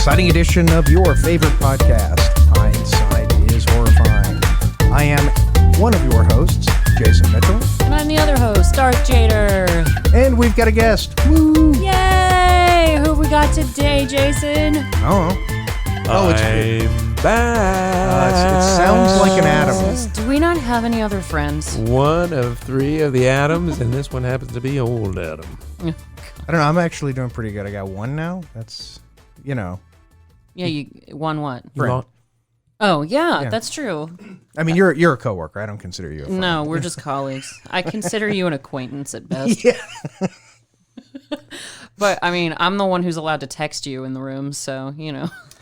exciting edition of your favorite podcast, Hindsight is Horrifying. I am one of your hosts, Jason Mitchell. And I'm the other host, Darth Jader. And we've got a guest. Woo! Yay! Who have we got today, Jason? Oh, I'm back. it sounds like an Adam. Do we not have any other friends? One of three of the Adams, and this one happens to be old Adam. I don't know. I'm actually doing pretty good. I got one now. That's, Yeah, you won what? friend. Oh, yeah, Yeah. that's true. I mean, you're a coworker. I don't consider you a friend. No, we're just colleagues. I consider you an acquaintance at best. Yeah. But, I mean, I'm the one who's allowed to text you in the room, so,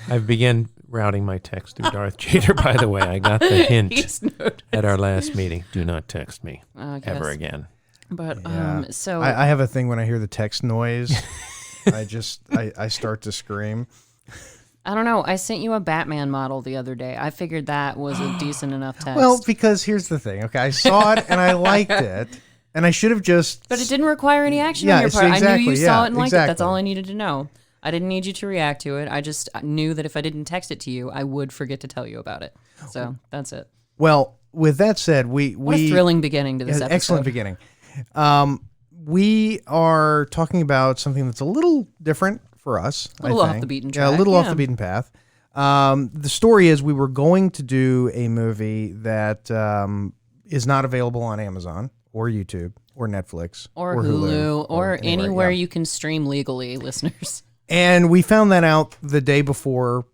I've begun routing my text through Darth Jader, by the way. I got the hint He's noticed. at our last meeting. Do not text me I guess. ever again. But, Yeah. so... I have a thing when I hear the text noise. I start to scream. I don't know. I sent you a Batman model the other day. I figured that was a decent enough text. Well, because here's the thing. Okay, I saw it and I liked it, and I should have just. But it didn't require any action Yeah, on your so part. I exactly, knew you yeah, saw it and liked it. That's exactly. all I needed to know. I didn't need you to react to it. I just knew that if I didn't text it to you, I would forget to tell you about it. So that's it. Well, with that said, we What a thrilling beginning to this episode. excellent beginning. We are talking about something that's a little different for us. A little I off think. the beaten Yeah, a track, little off yeah. the beaten path. The story is we were going to do a movie that is not available on Amazon or YouTube or Netflix Or Hulu, or anywhere yeah. you can stream legally, listeners. And we found that out the day before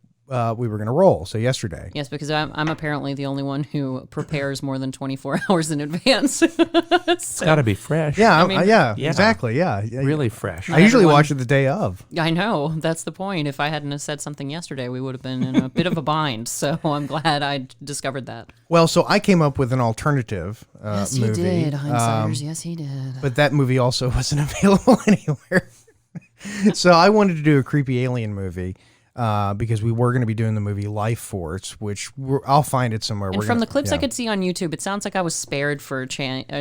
we were going to roll, so yesterday. Yes, because I'm apparently the only one who prepares more than 24 hours in advance. It's got to be fresh. Yeah, Yeah. exactly, yeah. Really fresh. I usually Everyone- watch it the day of. I know. That's the point. If I hadn't have said something yesterday, we would have been in a bit of a bind. So I'm glad I discovered that. Well, so I came up with an alternative Yes, movie. he did, Hindsighters. Yes, he did. But that movie also wasn't available anywhere. So I wanted to do a creepy alien movie because we were going to be doing the movie Life Force, which I'll find it somewhere. And from the clips I could see on YouTube, it sounds like I was spared for a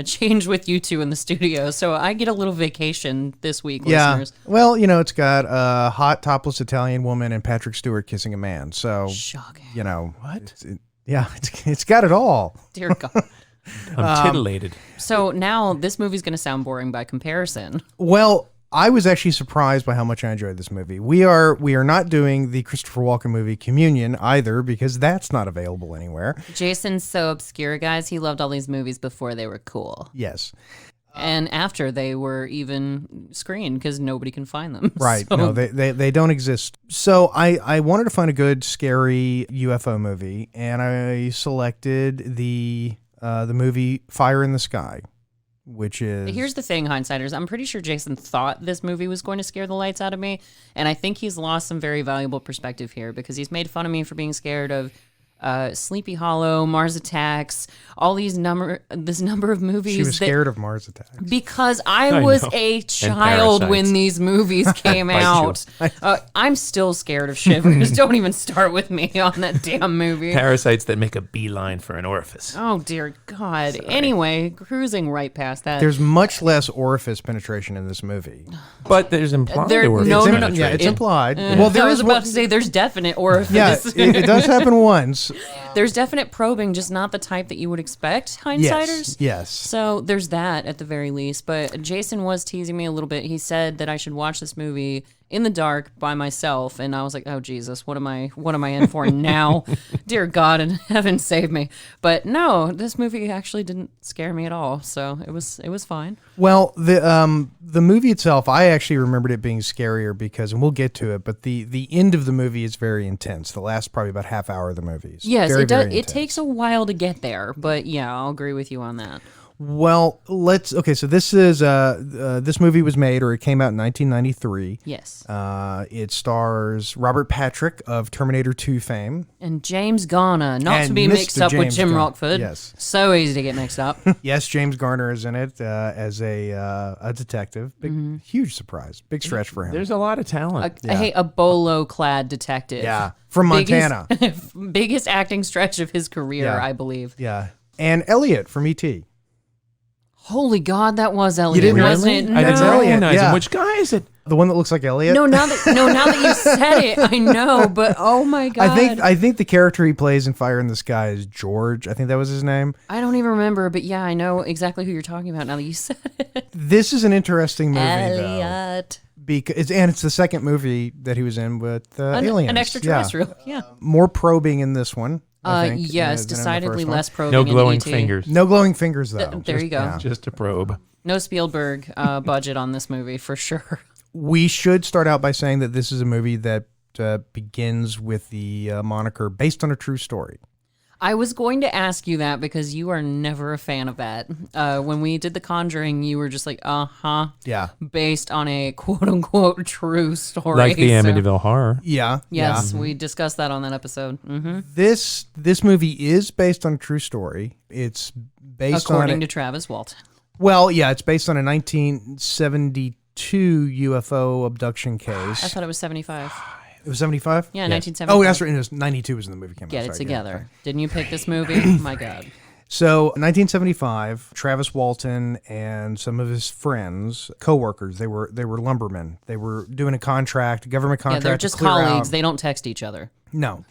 change with you two in the studio. So I get a little vacation this week, listeners. Well, it's got a hot topless Italian woman and Patrick Stewart kissing a man. So, Shocking. what? It's got it all. Dear God. I'm titillated. So now this movie's going to sound boring by comparison. Well, I was actually surprised by how much I enjoyed this movie. We are not doing the Christopher Walken movie Communion either because that's not available anywhere. Jason's so obscure, guys. He loved all these movies before they were cool. Yes. And after they were even screened because nobody can find them. Right. So- No, they don't exist. So I wanted to find a good, scary UFO movie, and I selected the movie Fire in the Sky, which is... Here's the thing, Hindsighters. I'm pretty sure Jason thought this movie was going to scare the lights out of me, and I think he's lost some very valuable perspective here because he's made fun of me for being scared of Sleepy Hollow, Mars Attacks, all this number of movies. She was scared of Mars Attacks. Because I was know. a child when Parasites. these movies came Bite you. out. I'm still scared of Shivers. Don't even start with me on that damn movie. Parasites that make a beeline for an orifice. Oh, dear God. Anyway, cruising right past that. There's much less orifice penetration in this movie. But there's implied There- orifice no, no, no. penetration. Yeah, it's implied. Well, I was about to say there's definite orifice. Yeah, it does happen once. There's definite probing, just not the type that you would expect, Hindsighters. Yes. So there's that at the very least. But Jason was teasing me a little bit. He said that I should watch this movie in the dark by myself, and I was like, "Oh Jesus, what am I in for now? Dear God in heaven, save me!" But no, this movie actually didn't scare me at all, so it was fine. Well, the movie itself, I actually remembered it being scarier because, and we'll get to it, but the end of the movie is very intense. The last probably about half hour of the movie is Yes, very, it does. very It intense. takes a while to get there, but yeah, I'll agree with you on that. Well, so this is this movie was made, or it came out in 1993. Yes. It stars Robert Patrick of Terminator 2 fame. And James Garner, not to And be Mr. mixed up with James Jim Garner. Rockford. Yes. So easy to get mixed up. Yes, James Garner is in it as a detective. Big, huge surprise. Big stretch for him. There's a lot of talent. A bolo-clad detective. Yeah, from Montana. Biggest acting stretch of his career, Yeah. I believe. Yeah, and Elliot from E.T. Holy God, that was Elliot, didn't wasn't really? it? I didn't No. recognize recognize yeah. him. Which guy is it? The one that looks like Elliot? No, now that you said it, I know, but oh my God. I think the character he plays in Fire in the Sky is George. I think that was his name. I don't even remember, but yeah, I know exactly who you're talking about now that you said it. This is an interesting movie, Elliot. because it's the second movie that he was in with aliens. An extraterrestrial, yeah. More probing in this one. I think, yes, than in the decidedly first one. less probing. No in glowing E.T. fingers. No glowing fingers, though. There you go. Yeah. Just a probe. No Spielberg budget on this movie for sure. We should start out by saying that this is a movie that begins with the moniker based on a true story. I was going to ask you that because you are never a fan of that. When we did The Conjuring, you were just like, Yeah. based on a quote-unquote true story. Like the So- Amityville Horror. Yeah. Yes, Yeah. we discussed that on that episode. Hmm. This movie is based on a true story. It's based According on to Travis Walton. it's based on a 1972 UFO abduction I case. thought it was 75. It was 75? Yeah, Yeah. 1975. Oh, that's right. It was 92 was when the movie came out. Get it Sorry, together. okay. Didn't you pick this movie? My God. So, 1975, Travis Walton and some of his friends, co-workers, they were lumbermen. They were doing a government Yeah, contract. they're to just clear colleagues. out- They don't text each other. No,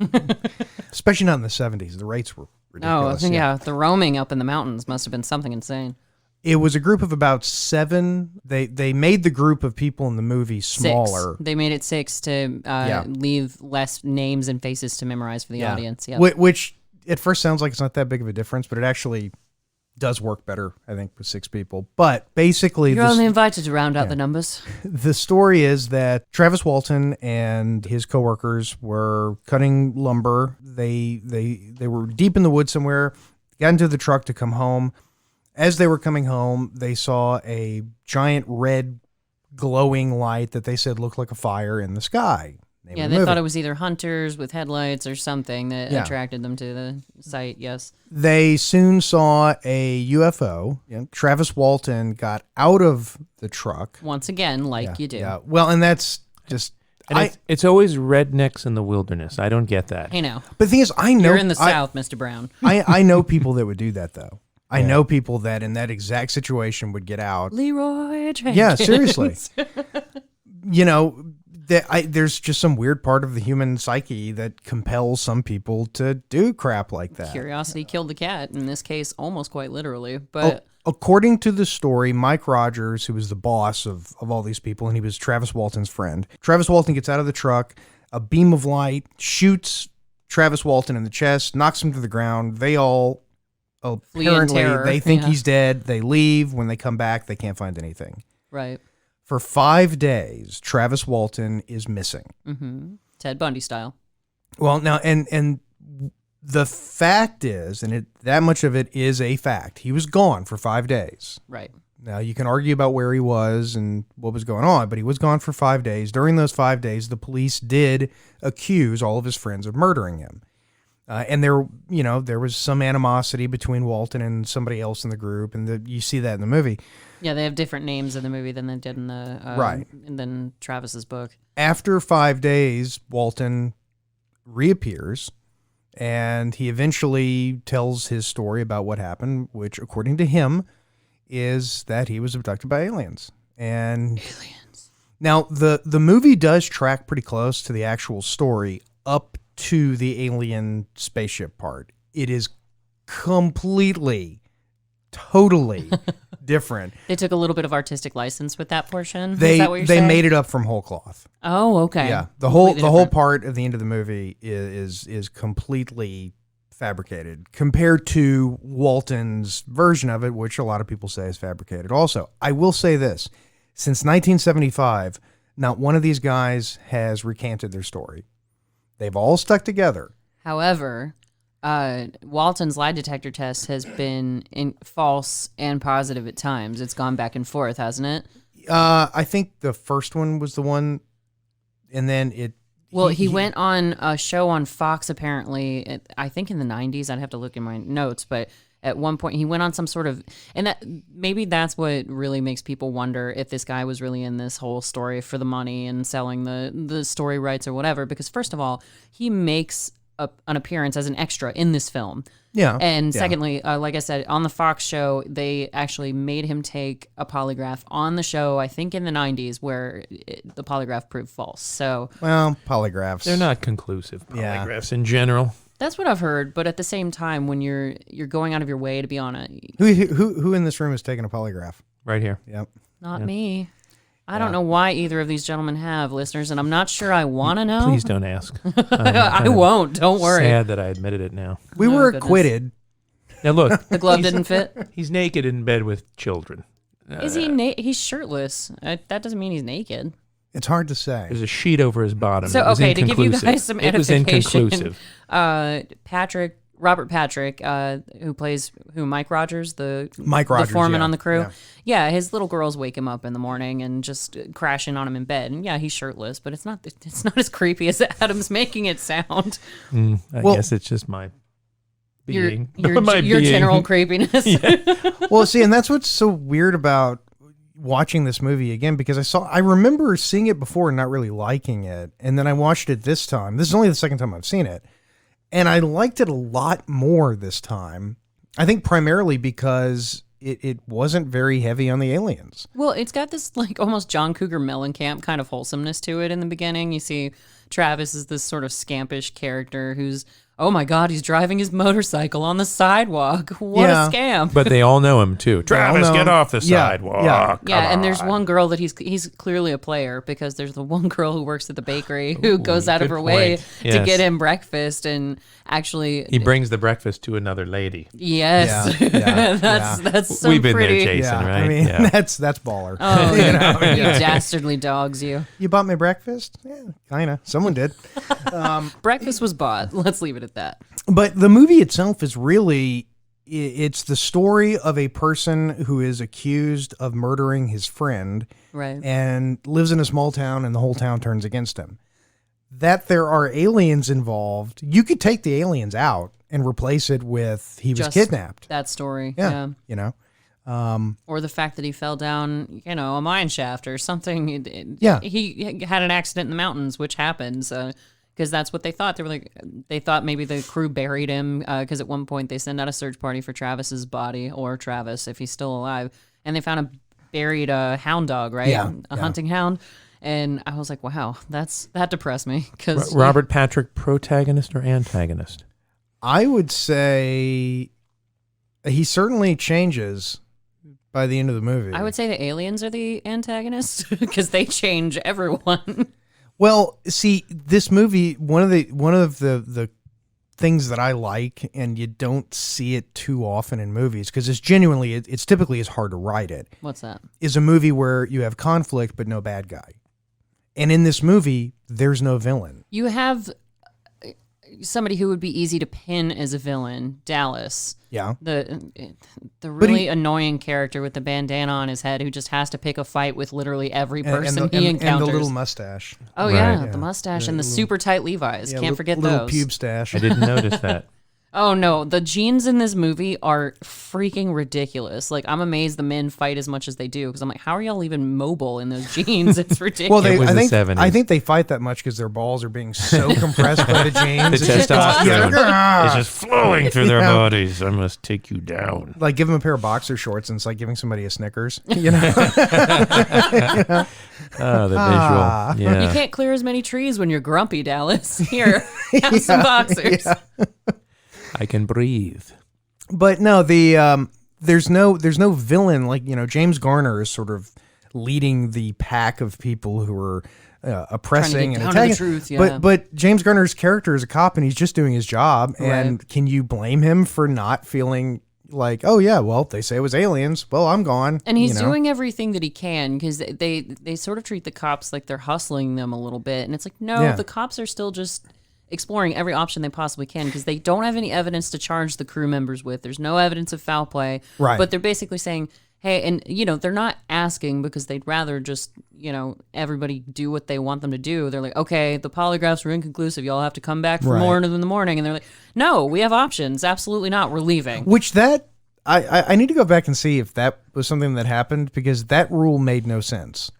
especially not in the 70s. The rates were Oh, ridiculous. yeah. The roaming up in the mountains must have been something insane. It was a group of about 7. They made the group of people in the movie 6. smaller. They made it 6 to Yeah. leave less names and faces to memorize for the audience. Yeah. Which at first sounds like it's not that big of a difference, but it actually does work better, I think, with 6 people. But basically, You're only invited to round out the numbers. the story is that Travis Walton and his coworkers were cutting lumber. They were deep in the woods somewhere, got into the truck to come home. As they were coming home, they saw a giant red glowing light that they said looked like a fire in the sky. Yeah, they thought it was either hunters with headlights or something that attracted them to the site, yes. They soon saw a UFO. Travis Walton got out of the truck. Once again, like you do. Yeah. Well, and that's just... And it's always rednecks in the wilderness. I don't get that. Hey, now. But the thing is, I know... You're in the South, Mr. Brown. I know people that would do that, though. I know people that in that exact situation would get out. Leroy Jenkins. Yeah, seriously. There's just some weird part of the human psyche that compels some people to do crap like that. Curiosity killed the cat, in this case, almost quite literally. But according to the story, Mike Rogers, who was the boss of all these people, and he was Travis Walton's friend, Travis Walton gets out of the truck, a beam of light shoots Travis Walton in the chest, knocks him to the ground. They all... Apparently, they think he's dead. They leave. When they come back, they can't find anything. right. For 5 days, Travis Walton is missing. Mm-hmm. Ted Bundy style. Well, now, and the fact is, and that much of it is a fact, he was gone for 5 days. Right. Now, you can argue about where he was and what was going on, but he was gone for 5 days. During those 5 days, the police did accuse all of his friends of murdering him. And there was some animosity between Walton and somebody else in the group, and you see that in the movie. Yeah, they have different names in the movie than they did in the Right. and then Travis's book. After 5 days, Walton reappears, and he eventually tells his story about what happened, which, according to him, is that he was abducted by aliens. And now the movie does track pretty close to the actual story up to the alien spaceship part. It is completely, totally different. They took a little bit of artistic license with that portion. Is They that what you're they saying? made it up from whole cloth. Oh, okay. Yeah, the Completely whole different. part of the end of the movie is completely fabricated compared to Walton's version of it, which a lot of people say is fabricated. Also, I will say this: since 1975, not one of these guys has recanted their story. They've all stuck together. However, Walton's lie detector test has been false and positive at times. It's gone back and forth, hasn't it? I think the first one was the one, and then it. Well, he went on a show on Fox apparently, I think in the 90s. I'd have to look in my notes, but at one point he went on some sort of, and that maybe that's what really makes people wonder if this guy was really in this whole story for the money and selling the story rights or whatever. Because first of all, he makes an appearance as an extra in this film. Yeah. And yeah. secondly, like I said, on the Fox show, they actually made him take a polygraph on the show, I think in the 90s, where the polygraph proved false. So, well, polygraphs. They're not conclusive Yeah. polygraphs in general. that's what I've heard. But at the same time, when you're going out of your way to be on a, Who in this room has taken a polygraph? Right here. Yep. not me. I don't know why either of these gentlemen have, listeners, and I'm not sure I want to know. Please don't ask. I won't. Don't worry. Sad that I admitted it now. We were goodness. acquitted. Now look, The glove didn't fit. he's naked in bed with children. Is he? He's shirtless. That doesn't mean he's naked. It's hard to say. There's a sheet over his bottom. So It was okay, to give you inconclusive. guys some It was edification, inconclusive. Robert Patrick, who plays Mike Rogers, Mike Rogers, the foreman yeah, on the crew. yeah. Yeah, his little girls wake him up in the morning and just crash in on him in bed. And yeah, he's shirtless, but it's not as creepy as Adam's making it sound. I guess it's just my being. Your My being. general creepiness. Well, see, and that's what's so weird about watching this movie again, because I remember seeing it before and not really liking it, and then I watched it this time. This is only the second time I've seen it, and I liked it a lot more this time. I think primarily because it wasn't very heavy on the aliens. Well, it's got this like almost John Cougar Mellencamp kind of wholesomeness to it in the beginning. You see Travis is this sort of scampish character who's, oh my God, he's driving his motorcycle on the sidewalk. What Yeah. a scam. But they all know him too. Travis, know get him. off the Yeah, sidewalk. yeah. Yeah, Come and there's on. one girl that he's clearly a player, because there's the one girl who works at the bakery who goes out of good her way point. to Yes. get him breakfast, and actually, He brings the breakfast to another lady. yes, Yeah, yeah, that's some We've been pretty. there, Jason, Yeah, right? I mean, Yeah. that's baller. Oh, You know, you yeah. dastardly dogs, you. You bought me breakfast? Yeah, kind of. Someone did. Breakfast was bought. Let's leave it at that. But the movie itself is really, it's the story of a person who is accused of murdering his friend Right. and lives in a small town, and the whole town turns against him. That there are aliens involved, you could take the aliens out and replace it with he was Just kidnapped. That story. Yeah, Yeah. you know. Or the fact that he fell down, a mine shaft or something. Yeah. He had an accident in the mountains, which happens because that's what they thought. They thought maybe the crew buried him because at one point they send out a search party for Travis's body, or Travis if he's still alive, and they found a buried hound dog, right? Yeah, A yeah. hunting hound. And I was like, wow, that depressed me because Robert Patrick, protagonist or antagonist? I would say he certainly changes by the end of the movie. I would say the aliens are the antagonists because they change everyone. Well, see, this movie, one of the things that I like, and you don't see it too often in movies, because it's genuinely, it's typically is hard to write it, What's that? is a movie where you have conflict but no bad guy. And in this movie, there's no villain. You have somebody who would be easy to pin as a villain, Dallas. Yeah. The really annoying character with the bandana on his head who just has to pick a fight with literally every person he encounters. And the little mustache. Oh Right. yeah, Yeah. the mustache and the super tight Levi's. Yeah, Can't forget little those. pube stash. I didn't notice that. Oh no, the jeans in this movie are freaking ridiculous. Like, I'm amazed the men fight as much as they do, because I'm like, how are y'all even mobile in those jeans? It's ridiculous. Well, It was I the think 70s. I think they fight that much because their balls are being so compressed by the jeans. The It's just- testosterone is just flowing through their Yeah. bodies. I must take you down. Like, give them a pair of boxer shorts, and it's like giving somebody a Snickers. You know, Oh, the Ah. visual. Yeah. You can't clear as many trees when you're grumpy, Dallas. Here, have some boxers. I can breathe. but no, there's no villain. Like, James Garner is sort of leading the pack of people who are oppressing and down to the attacking. truth, yeah. But James Garner's character is a cop, and he's just doing his job. And can you blame him for not feeling like, oh yeah, well, they say it was aliens. Well, I'm gone. And he's you know? doing everything that he can, because they sort of treat the cops like they're hustling them a little bit. And it's like, no, Yeah. the cops are still just exploring every option they possibly can, because they don't have any evidence to charge the crew members with. There's no evidence of foul play. Right. But they're basically saying, hey, and, they're not asking because they'd rather just, everybody do what they want them to do. They're like, okay, the polygraphs were inconclusive. Y'all have to come back for Right. more in the morning. And they're like, no, we have options. Absolutely not. We're leaving. Which that I need to go back and see if that was something that happened, because that rule made no sense.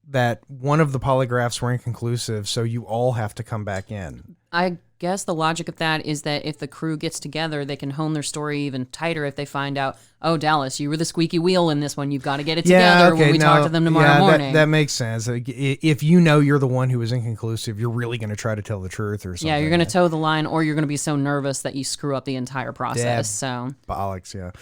That one of the polygraphs were inconclusive, so you all have to come back in. I guess the logic of that is that if the crew gets together, they can hone their story even tighter if they find out, oh, Dallas, you were the squeaky wheel in this one. You've got to get it together when we talk to them tomorrow morning. That makes sense. Like, if you know you're the one who was inconclusive, you're really going to try to tell the truth or something. Yeah, you're going to toe the line, or you're going to be so nervous that you screw up the entire process. So bollocks, yeah.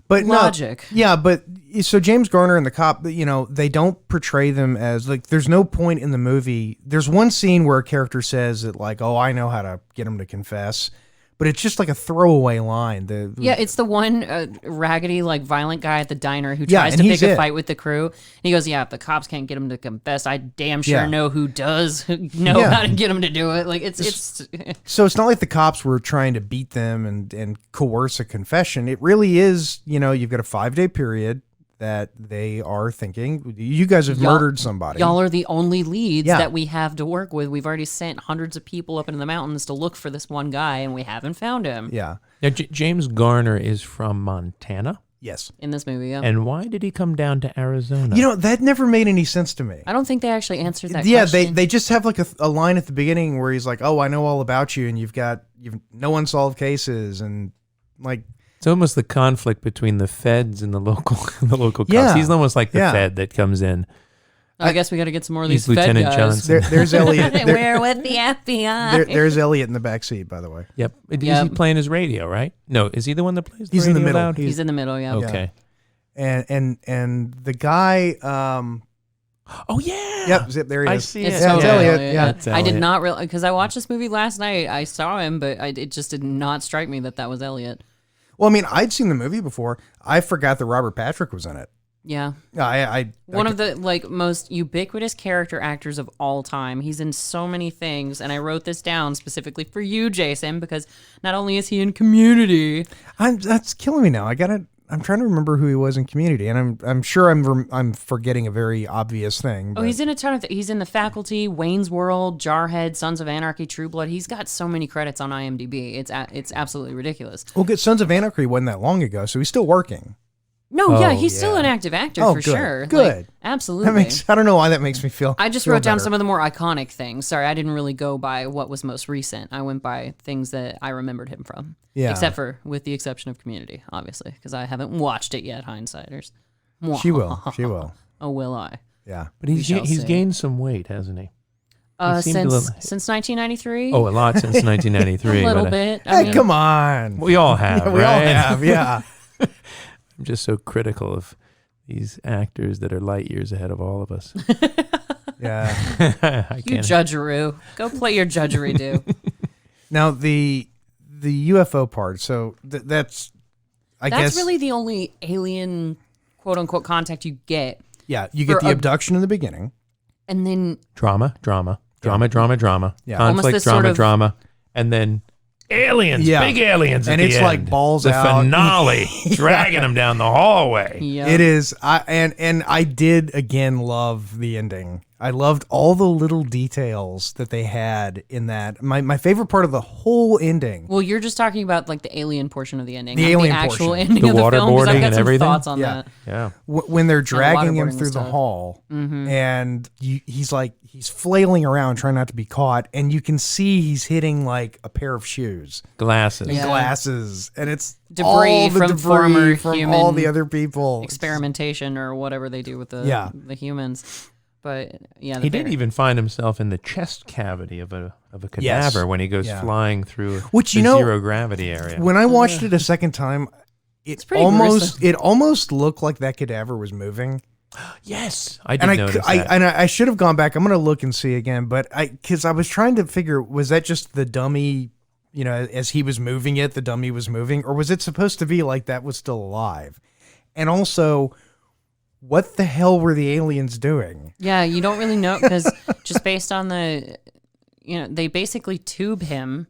But logic. No, yeah, but so James Garner and the cop, they don't portray them as like. There's no point in the movie. There's one scene where a character says that like, "Oh, I know how to get him to confess," but it's just like a throwaway line. It's the one raggedy, like violent guy at the diner who tries to pick a fight with the crew. And he goes, "Yeah, if the cops can't get him to confess, I damn sure know who does know how to get him to do it." Like it's. So it's not like the cops were trying to beat them and coerce a confession. It really is. You've got a 5-day period that they are thinking, you guys have murdered somebody. Y'all are the only leads that we have to work with. We've already sent hundreds of people up into the mountains to look for this one guy, and we haven't found him. Yeah. Now, James Garner is from Montana? Yes. In this movie, yeah. And why did he come down to Arizona? That never made any sense to me. I don't think they actually answered that question. Yeah, they just have like a line at the beginning where he's like, "Oh, I know all about you, and you've no unsolved cases," and like... It's almost the conflict between the feds and the local cops. Yeah. He's almost like the fed that comes in. I guess we got to get some more of these fed Lieutenant guys. Johnson. There's Elliot. We're with the FBI. There's Elliot in the back seat, by the way. Yep. Is he playing his radio, right? No, is he the one that plays the radio? He's in the middle. Loud? He's in the middle, yeah. Okay. And the guy... oh, yeah. Yep, there he is. I see It's it. totally Elliot. Yeah. That's I did Elliot. not realize, because I watched this movie last night. I saw him, but it just did not strike me that was Elliot. Well, I mean, I'd seen the movie before. I forgot that Robert Patrick was in it. Yeah. One of the most ubiquitous character actors of all time. He's in so many things, and I wrote this down specifically for you, Jason, because not only is he in Community. That's killing me now. I'm trying to remember who he was in Community, and I'm sure I'm forgetting a very obvious thing. Oh, he's in a ton of he's in The Faculty, Wayne's World, Jarhead, Sons of Anarchy, True Blood. He's got so many credits on IMDb. It's absolutely ridiculous. Well, good. Sons of Anarchy wasn't that long ago, so he's still working. No, he's still an active actor for good, sure. Good. Like, absolutely. I don't know why that makes me feel. I just wrote down some of the more iconic things. Sorry, I didn't really go by what was most recent. I went by things that I remembered him from. Yeah. With the exception of Community, obviously, because I haven't watched it yet, hindsighters. She will. She will. Oh, will I? Yeah. But he's gained some weight, hasn't he? Since 1993? Oh, a lot since 1993. A little bit. Hey, come on. We all have, We right? all have, yeah. I'm just so critical of these actors that are light years ahead of all of us. Yeah. You judgeroo. Go play your judgery-do. Now, the UFO part, so that's guess... really the only alien, quote-unquote, contact you get. Yeah, you get the abduction in the beginning. And then... Drama. Yeah. Conflict, drama. And then... aliens, big aliens, and at it's the like end. balls the out. finale, dragging them down the hallway. Yep. It is. I did again love the ending. I loved all the little details that they had in that. My favorite part of the whole ending. Well, you're just talking about like the alien portion of the ending, The not alien the actual portion. ending The of the film. 'Cause I've waterboarding got and some everything? thoughts on Yeah. that. Yeah. When they're dragging him waterboarding through the stuff. hall, and he's flailing around trying not to be caught, and you can see he's hitting like a pair of shoes, Glasses. and Yeah. glasses, and it's Debris all the from debris former from human all the other people. Experimentation or whatever they do with the humans. But yeah, He did even find himself in the chest cavity of a cadaver when he goes flying through the zero gravity area. When I watched it a second time, it's pretty gruesome. it almost looked like that cadaver was moving. Yes, I did notice that. I should have gone back. I'm going to look and see again, but because I was trying to figure, was that just the dummy? As he was moving it, the dummy was moving, or was it supposed to be like that was still alive? And also, what the hell were the aliens doing? Yeah, you don't really know because just based on they basically tube him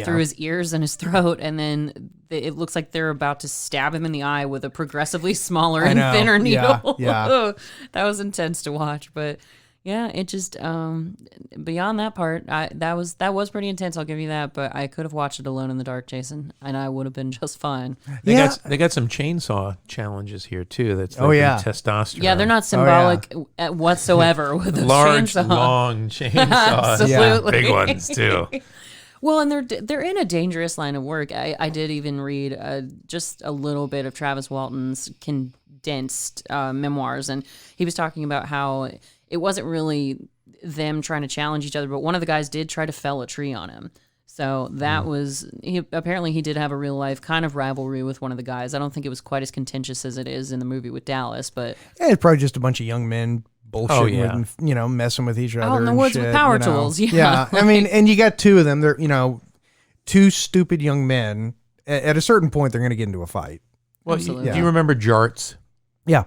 through his ears and his throat, and then it looks like they're about to stab him in the eye with a progressively smaller and thinner needle. Yeah. That was intense to watch, but Yeah, it just beyond that part, that was pretty intense. I'll give you that, but I could have watched it alone in the dark, Jason, and I would have been just fine. They got some chainsaw challenges here too. That's testosterone. Yeah, they're not symbolic whatsoever with those large, chainsaws. long chainsaws. Absolutely, big ones too. Well, and they're in a dangerous line of work. I did even read just a little bit of Travis Walton's condensed memoirs, and he was talking about how it wasn't really them trying to challenge each other, but one of the guys did try to fell a tree on him. So that was apparently he did have a real life kind of rivalry with one of the guys. I don't think it was quite as contentious as it is in the movie with Dallas, but it's probably just a bunch of young men bullshitting and messing with each other out in the woods with power tools. Yeah. I mean, and you got two of them. They're two stupid young men. At a certain point, they're going to get into a fight. Well, absolutely. Do you remember jarts? Yeah,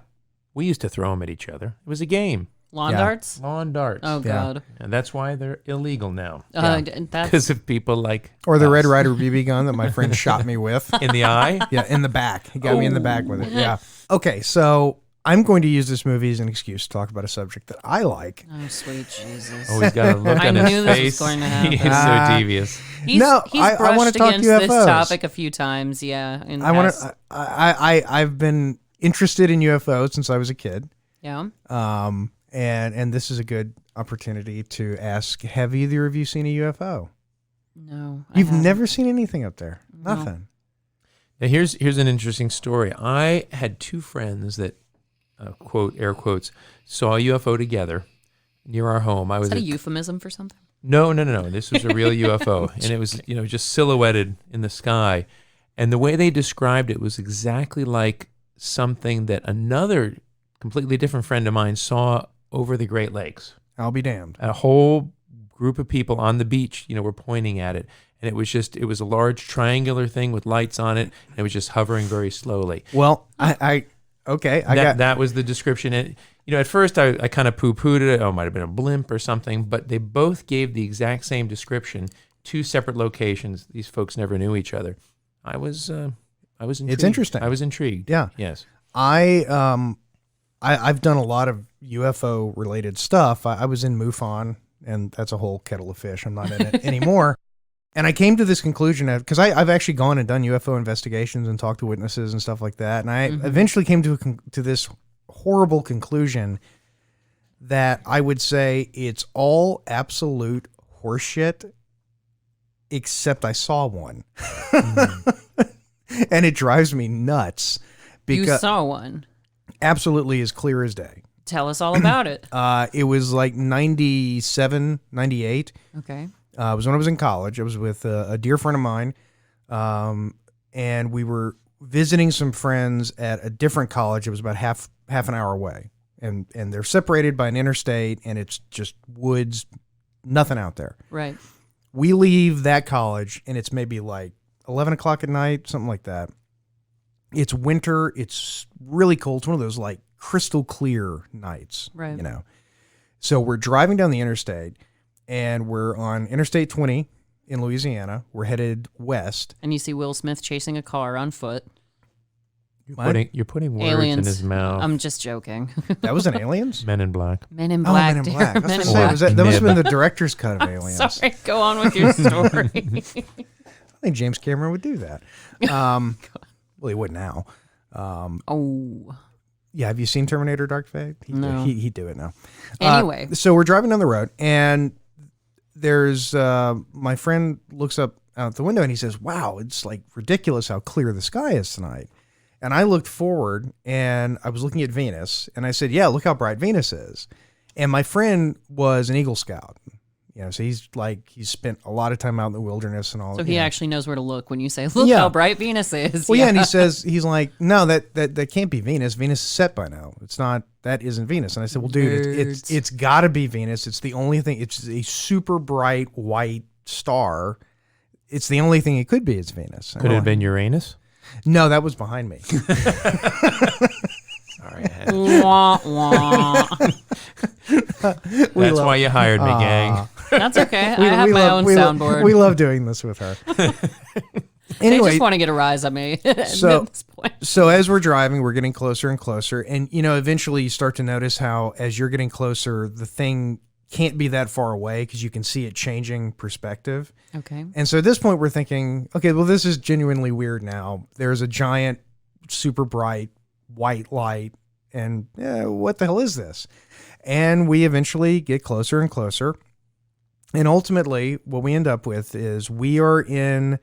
we used to throw them at each other. It was a game. Lawn darts? Lawn darts. Oh, God. And that's why they're illegal now. Because of people like or the Red Ryder BB gun that my friend shot me with. In the eye? Yeah, in the back. He got me in the back with it. Yeah. Okay, so I'm going to use this movie as an excuse to talk about a subject that I like. Oh, sweet Jesus. Oh, he's got a look on his face. I knew this was going to happen. He is so devious. He's I want to talk against UFOs. this topic a few times, yeah. I've been interested in UFOs since I was a kid. Yeah. And this is a good opportunity to ask, have either of you seen a UFO? No. You've never seen anything up there? No. Nothing. Now here's an interesting story. I had two friends that, quote, air quotes, saw a UFO together near our home. Is that a euphemism for something? No. This was a real UFO. And it was, just silhouetted in the sky. And the way they described it was exactly like something that another completely different friend of mine saw over the Great Lakes. I'll be damned. A whole group of people on the beach, were pointing at it. And it was a large triangular thing with lights on it. And it was just hovering very slowly. Well, that was the description. And, at first I kind of poo-pooed it. Oh, it might have been a blimp or something. But they both gave the exact same description. Two separate locations. These folks never knew each other. I was intrigued. It's interesting. I was intrigued. Yeah. Yes. I've done a lot of UFO related stuff. I was in MUFON, and that's a whole kettle of fish. I'm not in it anymore. And I came to this conclusion because I've actually gone and done UFO investigations and talked to witnesses and stuff like that. And I eventually came to this horrible conclusion that I would say it's all absolute horseshit, except I saw one. And it drives me nuts. Because you saw one? Absolutely, as clear as day. Tell us all about it. It was like 97, 98. Okay. It was when I was in college. I was with a dear friend of mine, and we were visiting some friends at a different college. It was about half an hour away, and they're separated by an interstate, and it's just woods, nothing out there. Right. We leave that college, and it's maybe like 11 o'clock at night, something like that. It's winter. It's really cold. It's one of those like crystal clear nights, right? So we're driving down the interstate, and we're on Interstate 20 in Louisiana. We're headed west. And you see Will Smith chasing a car on foot. You're putting words Aliens. in his mouth. I'm just joking. That wasn't Aliens? Men in Black. Men in Black. Men in Black. Men in Black. That must have been the director's cut of Aliens. Sorry, go on with your story. I think James Cameron would do that. Well, he would now. Yeah, have you seen Terminator Dark Fate? No. He'd do it now. Anyway. So we're driving down the road, and there's my friend looks up out the window, and he says, wow, it's like ridiculous how clear the sky is tonight. And I looked forward, and I was looking at Venus, and I said, yeah, look how bright Venus is. And my friend was an Eagle Scout. So he's spent a lot of time out in the wilderness and all. So he actually knows where to look when you say, look how bright Venus is. Well, and he's like, no, that can't be Venus. Venus is set by now. That isn't Venus. And I said, well, dude, it's got to be Venus. It's the only thing. It's a super bright white star. It's the only thing it could be. It's Venus. Could it have been Uranus? No, that was behind me. Sorry. Wah, wah. That's why you hired me, gang. That's okay. I have my own soundboard. We love doing this with her. Anyway, they just want to get a rise on me. So point. So as we're driving, we're getting closer and closer. And, eventually you start to notice how as you're getting closer, the thing can't be that far away because you can see it changing perspective. Okay. And so at this point, we're thinking, okay, well, this is genuinely weird now. There's a giant, super bright white light. And what the hell is this? And we eventually get closer and closer. And ultimately, what we end up with is we are in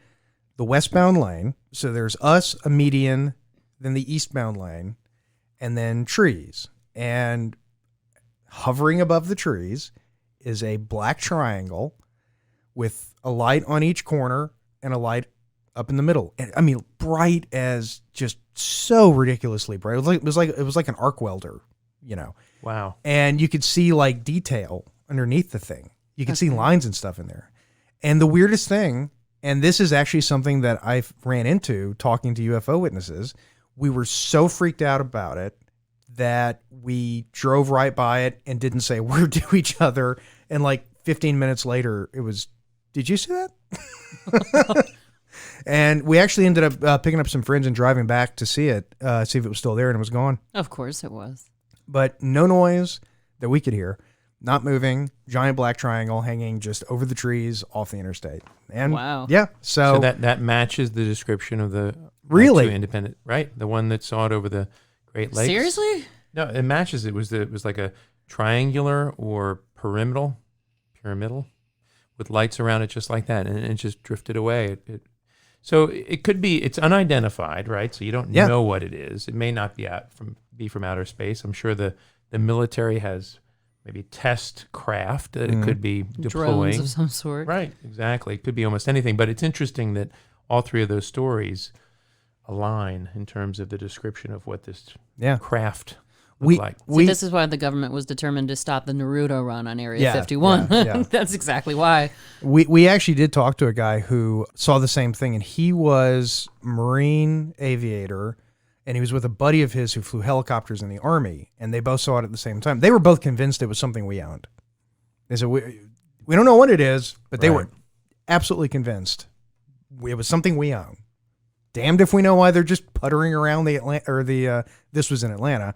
the westbound lane. So there's us, a median, then the eastbound lane, and then trees. And hovering above the trees is a black triangle with a light on each corner and a light up in the middle. And, I mean, bright as just so ridiculously bright. It was like an arc welder, Wow. And you could see like detail underneath the thing. You could see lines and stuff in there. And the weirdest thing, and this is actually something that I ran into talking to UFO witnesses, we were so freaked out about it that we drove right by it and didn't say a word to each other. And like 15 minutes later, it was, did you see that? And we actually ended up picking up some friends and driving back to see it, see if it was still there, and it was gone. Of course it was. But no noise that we could hear, not moving, giant black triangle hanging just over the trees off the interstate. And wow. Yeah. So that matches the description of the really independent, right? The one that saw it over the Great Lakes. Seriously? No, it matches. It was like a triangular or pyramidal with lights around it, just like that, and it just drifted away. So it could be, it's unidentified, right? So you don't know what it is. It may not be from outer space. I'm sure the military has maybe test craft that it could be deploying. Drones of some sort. Right, exactly. It could be almost anything. But it's interesting that all three of those stories align in terms of the description of what this craft looked like. This is why the government was determined to stop the Naruto run on Area 51. Yeah. That's exactly why. We actually did talk to a guy who saw the same thing, and he was Marine aviator, and he was with a buddy of his who flew helicopters in the Army, and they both saw it at the same time. They were both convinced it was something we owned. They said, we don't know what it is, but they were absolutely convinced it was something we own. Damned if we know why they're just puttering around the Atlanta, or this was in Atlanta,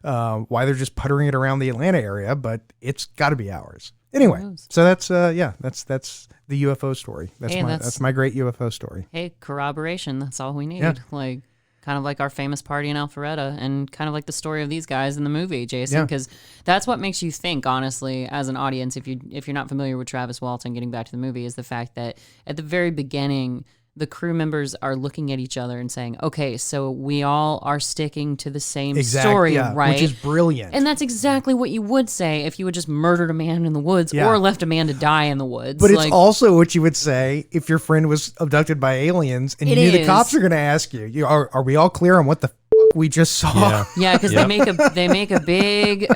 why they're just puttering it around the Atlanta area, but it's got to be ours. Anyway, so that's that's the UFO story. That's my great UFO story. Hey, corroboration. That's all we need. Yeah. Like, kind of like our famous party in Alpharetta, and kind of like the story of these guys in the movie, Jason, because that's what makes you think, honestly, as an audience, if you're not familiar with Travis Walton, getting back to the movie, is the fact that at the very beginning, the crew members are looking at each other and saying, okay, so we all are sticking to the same story, right? Which is brilliant. And that's exactly what you would say if you had just murdered a man in the woods or left a man to die in the woods. But it's also what you would say if your friend was abducted by aliens and you knew the cops are going to ask you, are we all clear on what the we just saw? Yeah, because they make a big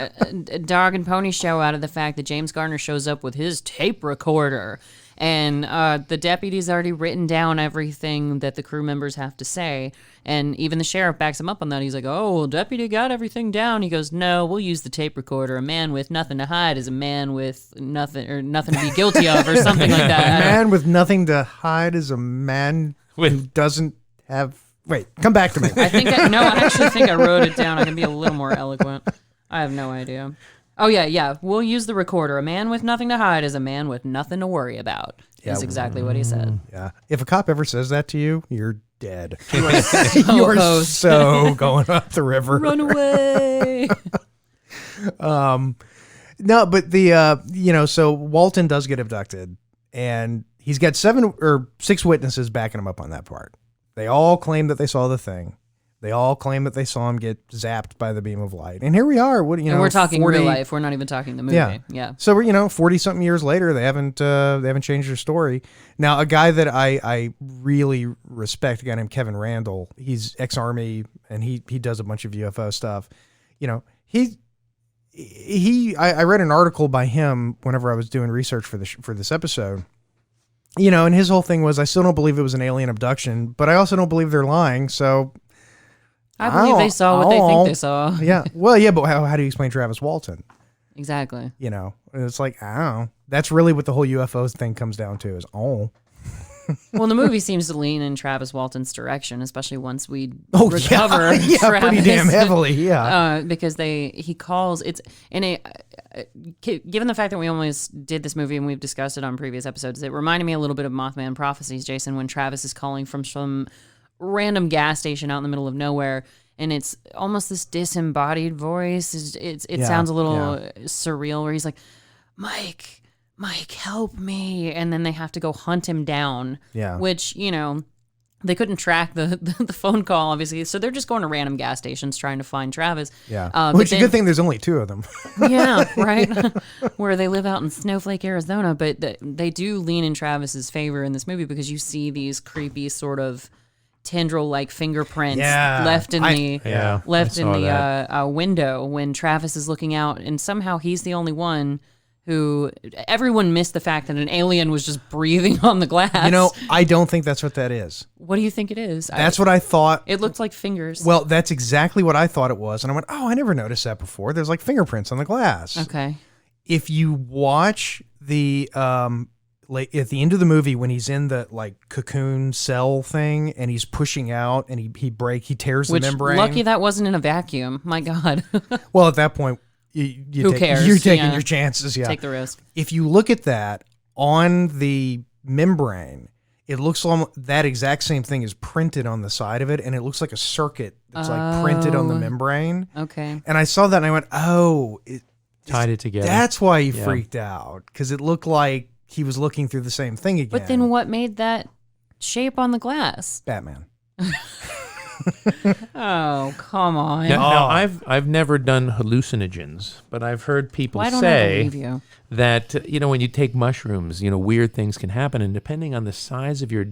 dog and pony show out of the fact that James Garner shows up with his tape recorder. And the deputy's already written down everything that the crew members have to say. And even the sheriff backs him up on that. He's like, oh, well, deputy got everything down. He goes, no, we'll use the tape recorder. A man with nothing to hide is a man with nothing to be guilty of, or something like that. A man with nothing to hide is a man who doesn't have... Wait, come back to me. I actually think I wrote it down. I can be a little more eloquent. I have no idea. Oh, yeah. We'll use the recorder. A man with nothing to hide is a man with nothing to worry about. Is exactly what he said. Yeah. If a cop ever says that to you, you're dead. You are so going up the river. Run away. No, but so Walton does get abducted, and he's got 7 or 6 witnesses backing him up on that part. They all claim that they saw the thing. They all claim that they saw him get zapped by the beam of light. And here we are. And we're talking 40, real life. We're not even talking the movie. Yeah. So we're 40 something years later, they haven't changed their story. Now, a guy that I really respect, a guy named Kevin Randall. He's ex-Army, and he does a bunch of UFO stuff. I read an article by him whenever I was doing research for this episode. And his whole thing was, I still don't believe it was an alien abduction, but I also don't believe they're lying. So I believe they saw what they think they saw. Yeah. Well, yeah, but how do you explain Travis Walton? Exactly. It's like, I don't know. That's really what the whole UFO thing comes down to is, Well, the movie seems to lean in Travis Walton's direction, especially once we recover. Yeah, Travis, pretty damn heavily. Yeah, because he calls it's in a. Given the fact that we almost did this movie and we've discussed it on previous episodes, it reminded me a little bit of Mothman Prophecies, Jason, when Travis is calling from some random gas station out in the middle of nowhere, and it's almost this disembodied voice. It sounds a little surreal, where he's like, Mike, help me. And then they have to go hunt him down. Yeah. Which, they couldn't track the phone call, obviously. So they're just going to random gas stations trying to find Travis. Yeah. Which is a good thing there's only 2 of them. Yeah, right. Where they live out in Snowflake, Arizona. But they do lean in Travis's favor in this movie, because you see these creepy sort of tendril-like fingerprints left in the window when Travis is looking out, and somehow he's the only one who, everyone missed the fact that an alien was just breathing on the glass. I don't think that's what that is. What do you think it is? That's what I thought. It looked like fingers. Well, that's exactly what I thought it was. And I went, I never noticed that before. There's like fingerprints on the glass. Okay. If you watch the, like at the end of the movie, when he's in the like cocoon cell thing and he's pushing out and he tears the membrane. Lucky that wasn't in a vacuum. My God. Well, at that point, who cares? You're taking your chances. Yeah. Take the risk. If you look at that on the membrane, it looks almost that exact same thing is printed on the side of it, and it looks like a circuit that's like printed on the membrane. Okay. And I saw that and I went, tied it together. That's why he freaked out, because it looked like he was looking through the same thing again. But then what made that shape on the glass? Batman. Oh, come on. Now, I've never done hallucinogens, but I've heard people say that, when you take mushrooms, weird things can happen. And depending on the size of your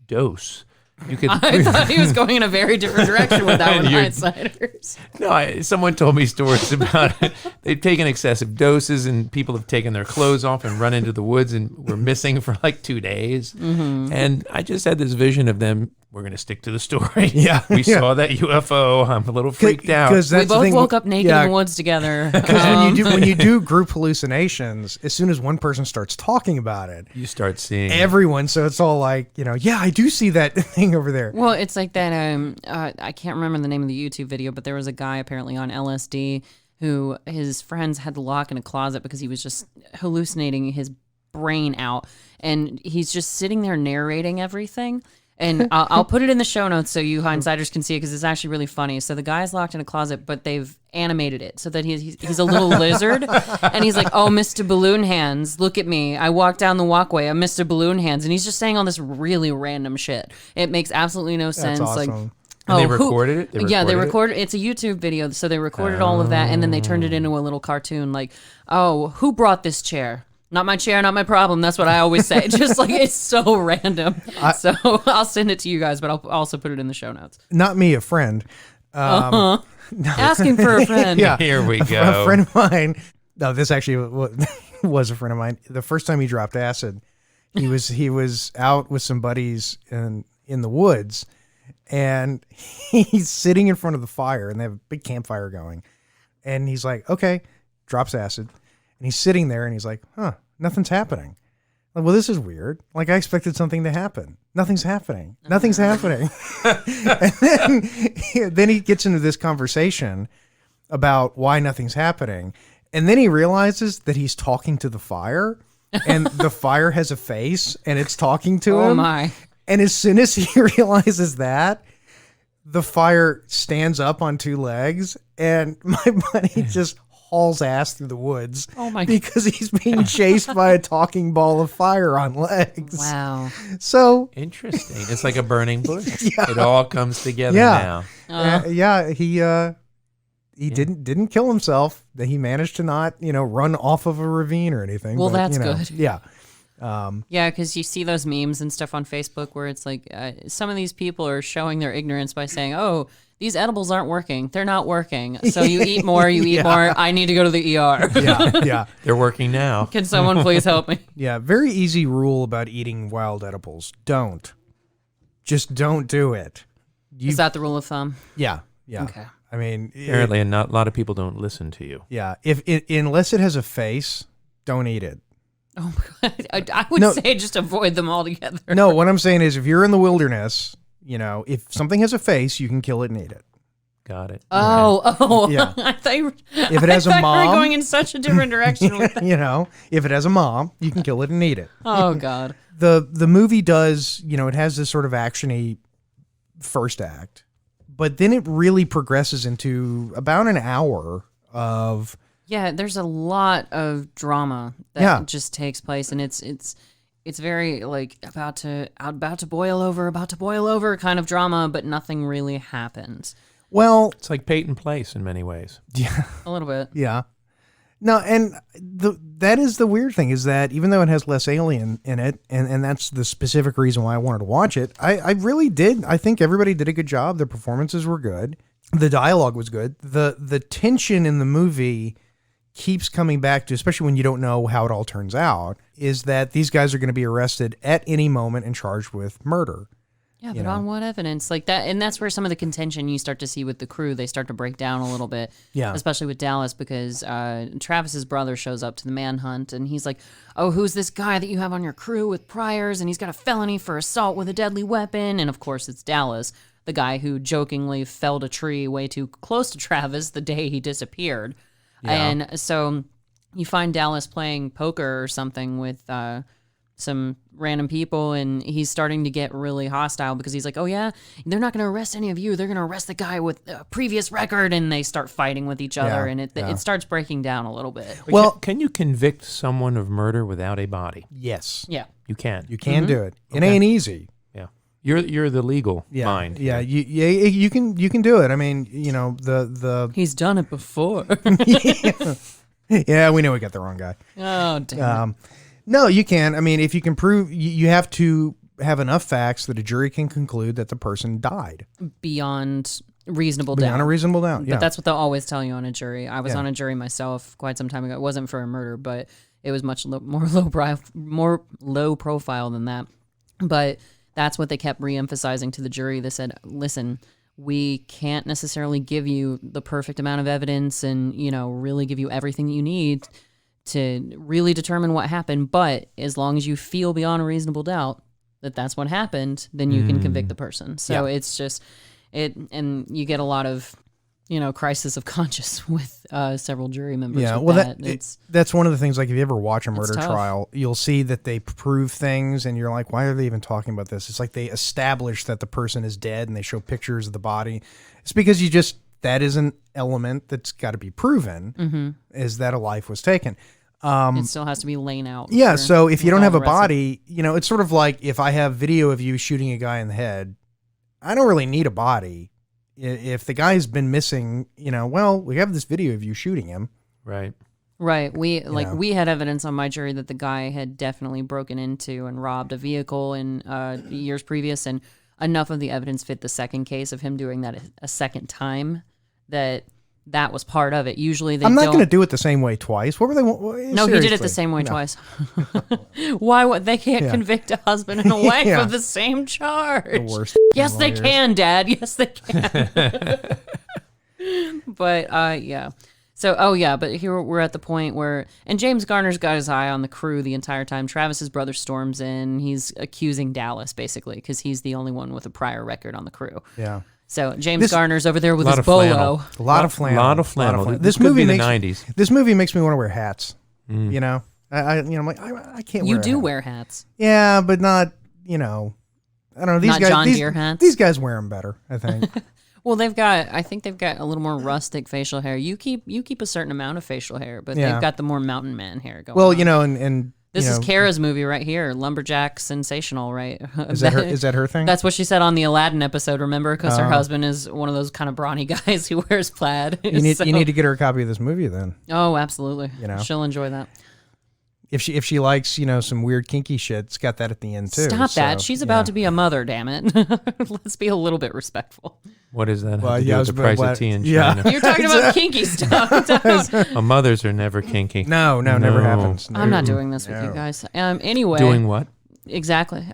dose, you could. I thought he was going in a very different direction with that one, Hindsighters. No, someone told me stories about it. They've taken excessive doses, and people have taken their clothes off and run into the woods and were missing for like 2 days. Mm-hmm. And I just had this vision of them. We're going to stick to the story. Yeah. We saw that UFO. I'm a little freaked out. We both woke up naked in the woods together. Because when you do group hallucinations, as soon as one person starts talking about it, you start seeing everyone. So it's all like, I do see that thing over there. Well, it's like that. I can't remember the name of the YouTube video, but there was a guy apparently on LSD who his friends had to lock in a closet because he was just hallucinating his brain out. And he's just sitting there narrating everything. And I'll put it in the show notes so you Hindsighters can see it, because it's actually really funny. So the guy's locked in a closet, but they've animated it so that he's a little lizard. And he's like, oh, Mr. Balloon Hands, look at me. I walked down the walkway. I'm Mr. Balloon Hands. And he's just saying all this really random shit. It makes absolutely no sense. That's awesome. And they recorded it? They recorded it. It's a YouTube video. So they recorded all of that, and then they turned it into a little cartoon like, oh, who brought this chair? Not my chair, not my problem. That's what I always say. Just like, it's so random. So I'll send it to you guys, but I'll also put it in the show notes. Not me, a friend. Asking for a friend. Yeah. Here we go. A friend of mine. No, this actually was a friend of mine. The first time he dropped acid, he was out with some buddies in the woods, and he's sitting in front of the fire, and they have a big campfire going. And he's like, okay, drops acid. And he's sitting there and he's like, nothing's happening. Like, well, this is weird. Like, I expected something to happen. Nothing's happening. Nothing's happening. And then he gets into this conversation about why nothing's happening. And then he realizes that he's talking to the fire, and the fire has a face and it's talking to him. Oh my. And as soon as he realizes that, the fire stands up on 2 legs, and my buddy just hauls ass through the woods. Oh my! Because he's being chased by a talking ball of fire on legs. Wow. So interesting. It's like a burning bush. Yeah. It all comes together now. He didn't kill himself. He managed to not, run off of a ravine or anything. Well, that's good. Yeah. Yeah, because you see those memes and stuff on Facebook where it's like some of these people are showing their ignorance by saying, oh, these edibles aren't working. They're not working. So you eat more, more. I need to go to the ER. Yeah. They're working now. Can someone please help me? Yeah, very easy rule about eating wild edibles. Just don't do it. Is that the rule of thumb? Yeah. Okay. I mean, apparently, a lot of people don't listen to you. Yeah. Unless it has a face, don't eat it. Oh my God. I would say just avoid them altogether. No, what I'm saying is if you're in the wilderness, if something has a face, you can kill it and eat it. Got it. Oh. Yeah. I thought you were, if it has a mom, you were going in such a different direction with that. If it has a mom, you can kill it and eat it. Oh God. The movie does, it has this sort of action-y first act, but then it really progresses into about an hour of... Yeah, there's a lot of drama that just takes place, and it's very like about to boil over kind of drama, but nothing really happens. Well, it's like Peyton Place in many ways. Yeah, a little bit. Yeah, no, and that is the weird thing is that even though it has less alien in it, and that's the specific reason why I wanted to watch it, I really did. I think everybody did a good job. The performances were good. The dialogue was good. The tension in the movie keeps coming back to, especially when you don't know how it all turns out, is that these guys are going to be arrested at any moment and charged with murder. Yeah, but on what evidence? Like that, and that's where some of the contention you start to see with the crew, they start to break down a little bit. Yeah. Especially with Dallas, because Travis's brother shows up to the manhunt, and he's like, oh, who's this guy that you have on your crew with priors, and he's got a felony for assault with a deadly weapon, and of course it's Dallas, the guy who jokingly felled a tree way too close to Travis the day he disappeared. Yeah. And so you find Dallas playing poker or something with some random people, and he's starting to get really hostile because he's like, oh yeah, they're not going to arrest any of you. They're going to arrest the guy with a previous record, and they start fighting with each other, and it starts breaking down a little bit. Well, can you convict someone of murder without a body? Yes. Yeah. You can. You can do it. It ain't easy. Yeah. You're the legal mind. Yeah, you can do it. I mean, the he's done it before. Yeah, we know we got the wrong guy. Oh, damn. No, you can. I mean, if you can prove, you have to have enough facts that a jury can conclude that the person died. Beyond reasonable doubt. Beyond a reasonable doubt, yeah. But that's what they'll always tell you on a jury. I was on a jury myself quite some time ago. It wasn't for a murder, but it was much more low profile than that. But that's what they kept re-emphasizing to the jury. They said, listen, we can't necessarily give you the perfect amount of evidence and, really give you everything that you need to really determine what happened. But as long as you feel beyond a reasonable doubt that that's what happened, then you can convict the person. So it's just and you get a lot of, crisis of conscience with several jury members. Yeah, well, that's one of the things. Like, if you ever watch a murder trial, you'll see that they prove things, and you're like, why are they even talking about this? It's like they establish that the person is dead, and they show pictures of the body. It's because that is an element that's got to be proven, is that a life was taken. It still has to be laying out. Yeah, so if you don't have a body, it's sort of like if I have video of you shooting a guy in the head, I don't really need a body. If the guy's been missing, we have this video of you shooting him. Right. Right. We had evidence on my jury that the guy had definitely broken into and robbed a vehicle in years previous, and enough of the evidence fit the second case of him doing that a second time that was part of it. Usually I'm not going to do it the same way twice. What were they? No, he did it the same way twice. Why? They can't convict a husband and a wife of the same charge. The worst. Yes, they can, Dad. Yes, they can. But yeah. So, but here we're at the point where, and James Garner's got his eye on the crew the entire time. Travis's brother storms in. He's accusing Dallas, basically, because he's the only one with a prior record on the crew. Yeah. So James Garner's over there with his bolo. A lot of flannel. This movie makes the 90s. This movie makes me want to wear hats. I'm like, I can't wear. You do wear hats. Yeah, but not. I don't know. These not guys, John Deere hats. These guys wear them better, I think. Well, I think they've got a little more rustic facial hair. You keep a certain amount of facial hair, but they've got the more mountain man hair going. Well, on. and this is Kara's movie right here, Lumberjack Sensational, right? Is that her thing? That's what she said on the Aladdin episode, remember? Because her husband is one of those kind of brawny guys who wears plaid. You need to get her a copy of this movie then. Oh, absolutely. She'll enjoy that. If she likes, some weird kinky shit, it's got that at the end too. Stop that. She's about to be a mother, damn it. Let's be a little bit respectful. What is that? Well, the price of tea in China. You're talking about kinky stuff. Mothers are never kinky. No, never happens. I'm not doing this with you guys. Anyway. Doing what? Exactly.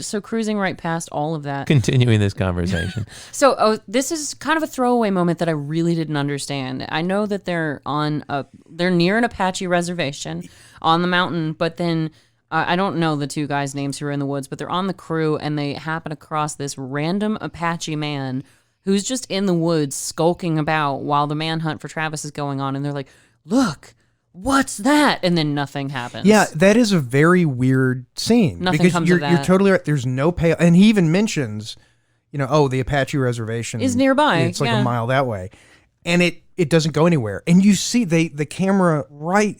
So cruising right past all of that. Continuing this conversation. So this is kind of a throwaway moment that I really didn't understand. I know that they're near an Apache reservation on the mountain, but then I don't know the two guys' names who are in the woods, but they're on the crew and they happen across this random Apache man who's just in the woods skulking about while the manhunt for Travis is going on. And they're like, look, what's that? And then nothing happens. Yeah, that is a very weird scene. Nothing because comes you're, of that. You're totally right. There's no pay. And he even mentions, the Apache reservation is nearby. It's like a mile that way. And it doesn't go anywhere. And you see the camera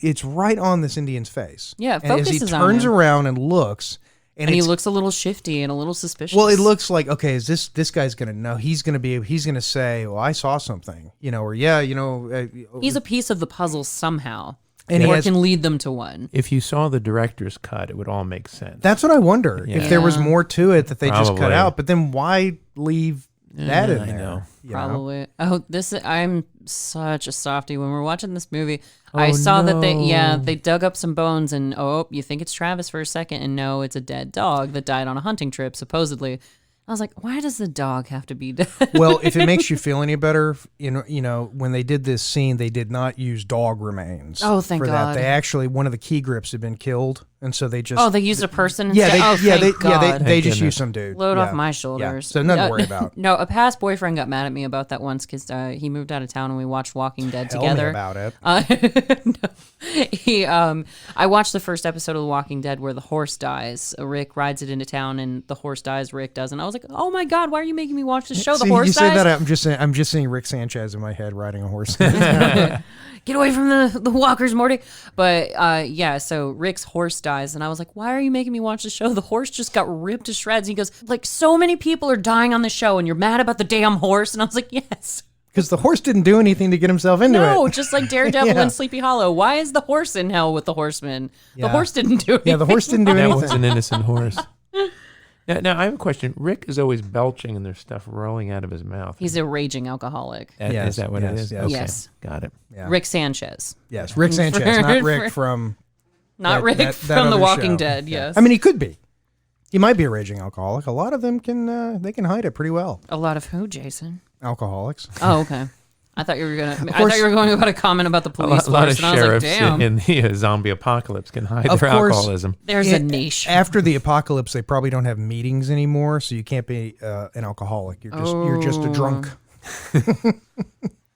it's right on this Indian's face. Yeah, it and as he focuses on turns him. around and looks, and he looks a little shifty and a little suspicious. well, it looks like, okay, is this guy's gonna know? He's gonna say, well, I saw something, or he's a piece of the puzzle somehow, and or can lead them to one. If you saw the director's cut, it would all make sense. That's what I wonder. Yeah. If there was more to it that they just cut Probably. out, but then why leave that in I there? know. Probably. Oh, I'm such a softie. When we're watching this movie, I saw that they dug up some bones and you think it's Travis for a second and no, it's a dead dog that died on a hunting trip, supposedly. I was like, why does the dog have to be dead? Well, if it makes you feel any better, when they did this scene, they did not use dog remains. Oh, thank for God. that. They actually, one of the key grips had been killed, and so they just. Oh, they used a person Yeah, instead? they God. they just goodness. used some dude. Load Yeah. off my Yeah. shoulders. So nothing to worry about. No, a past boyfriend got mad at me about that once because he moved out of town and we watched Walking Dead Tell together. me about it. No. I watched the first episode of The Walking Dead where the horse dies. Rick rides it into town and the horse dies. Rick does, and I was like, "Oh my God, why are you making me watch this show? The See, horse you dies." say that I'm just seeing Rick Sanchez in my head riding a horse. Get away from the walkers, Morty. But so Rick's horse dies, and I was like, "Why are you making me watch the show? The horse just got ripped to shreds." And he goes, "Like so many people are dying on the show, and you're mad about the damn horse?" And I was like, "Yes." Because the horse didn't do anything to get himself into it. No, just like Daredevil Yeah. and Sleepy Hollow. Why is the horse in hell with the horseman? The Yeah. horse didn't do anything. Yeah, the horse didn't do That was anything. an innocent horse. Now, I have a question. Rick is always belching and there's stuff rolling out of his mouth. He's a raging alcoholic. Is that what it is? Yes. Okay, Yes. got it. Yeah. Rick Sanchez. Yes, Rick Sanchez, not Rick from. Not Rick that from The other Walking show. Dead, Yeah. yes. I mean, he could be. He might be a raging alcoholic. A lot of them can they can hide it pretty well. A lot of who, Jason? Alcoholics. Oh, okay. I thought you were going about a comment about the police A lot of force, and I was like, sheriffs damn. in the zombie apocalypse can hide Of their course. alcoholism. There's a niche. After the apocalypse, they probably don't have meetings anymore, so you can't be an alcoholic. You're just a drunk.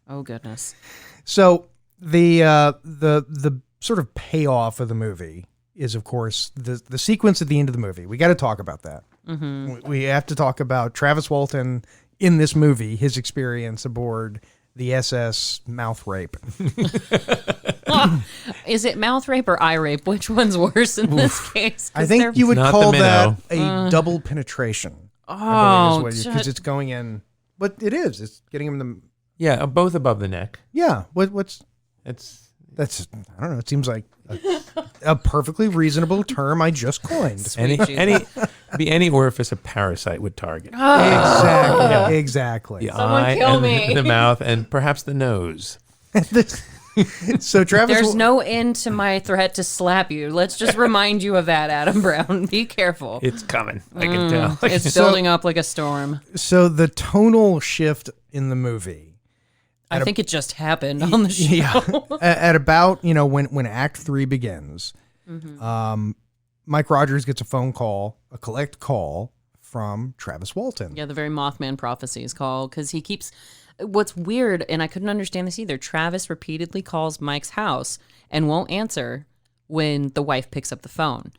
Oh goodness. So the sort of payoff of the movie is, of course, the sequence at the end of the movie. We got to talk about that. Mm-hmm. We have to talk about Travis Walton in this movie, his experience aboard the SS Mouth Rape. Is it mouth rape or eye rape? Which one's worse in this case? I think you would Not call the that minnow. a double penetration. Oh, Because it's going in. But it is. It's getting him the. Yeah, both above the neck. Yeah. What's It's I don't know. It seems like a perfectly reasonable term I just coined. any orifice a parasite would target. Exactly. The Someone eye kill and me. the mouth and perhaps the nose. So Travis, There's no end to my threat to slap you. Let's just remind you of that, Adam Brown. Be careful. It's coming. I can tell. It's building up like a storm. So the tonal shift in the movie. I think it just happened on the show. Yeah. At about, when Act 3 begins, Mike Rogers gets a collect call from Travis Walton. Yeah, the very Mothman prophecies call, because he keeps. What's weird, and I couldn't understand this either, Travis repeatedly calls Mike's house and won't answer when the wife picks up the phone.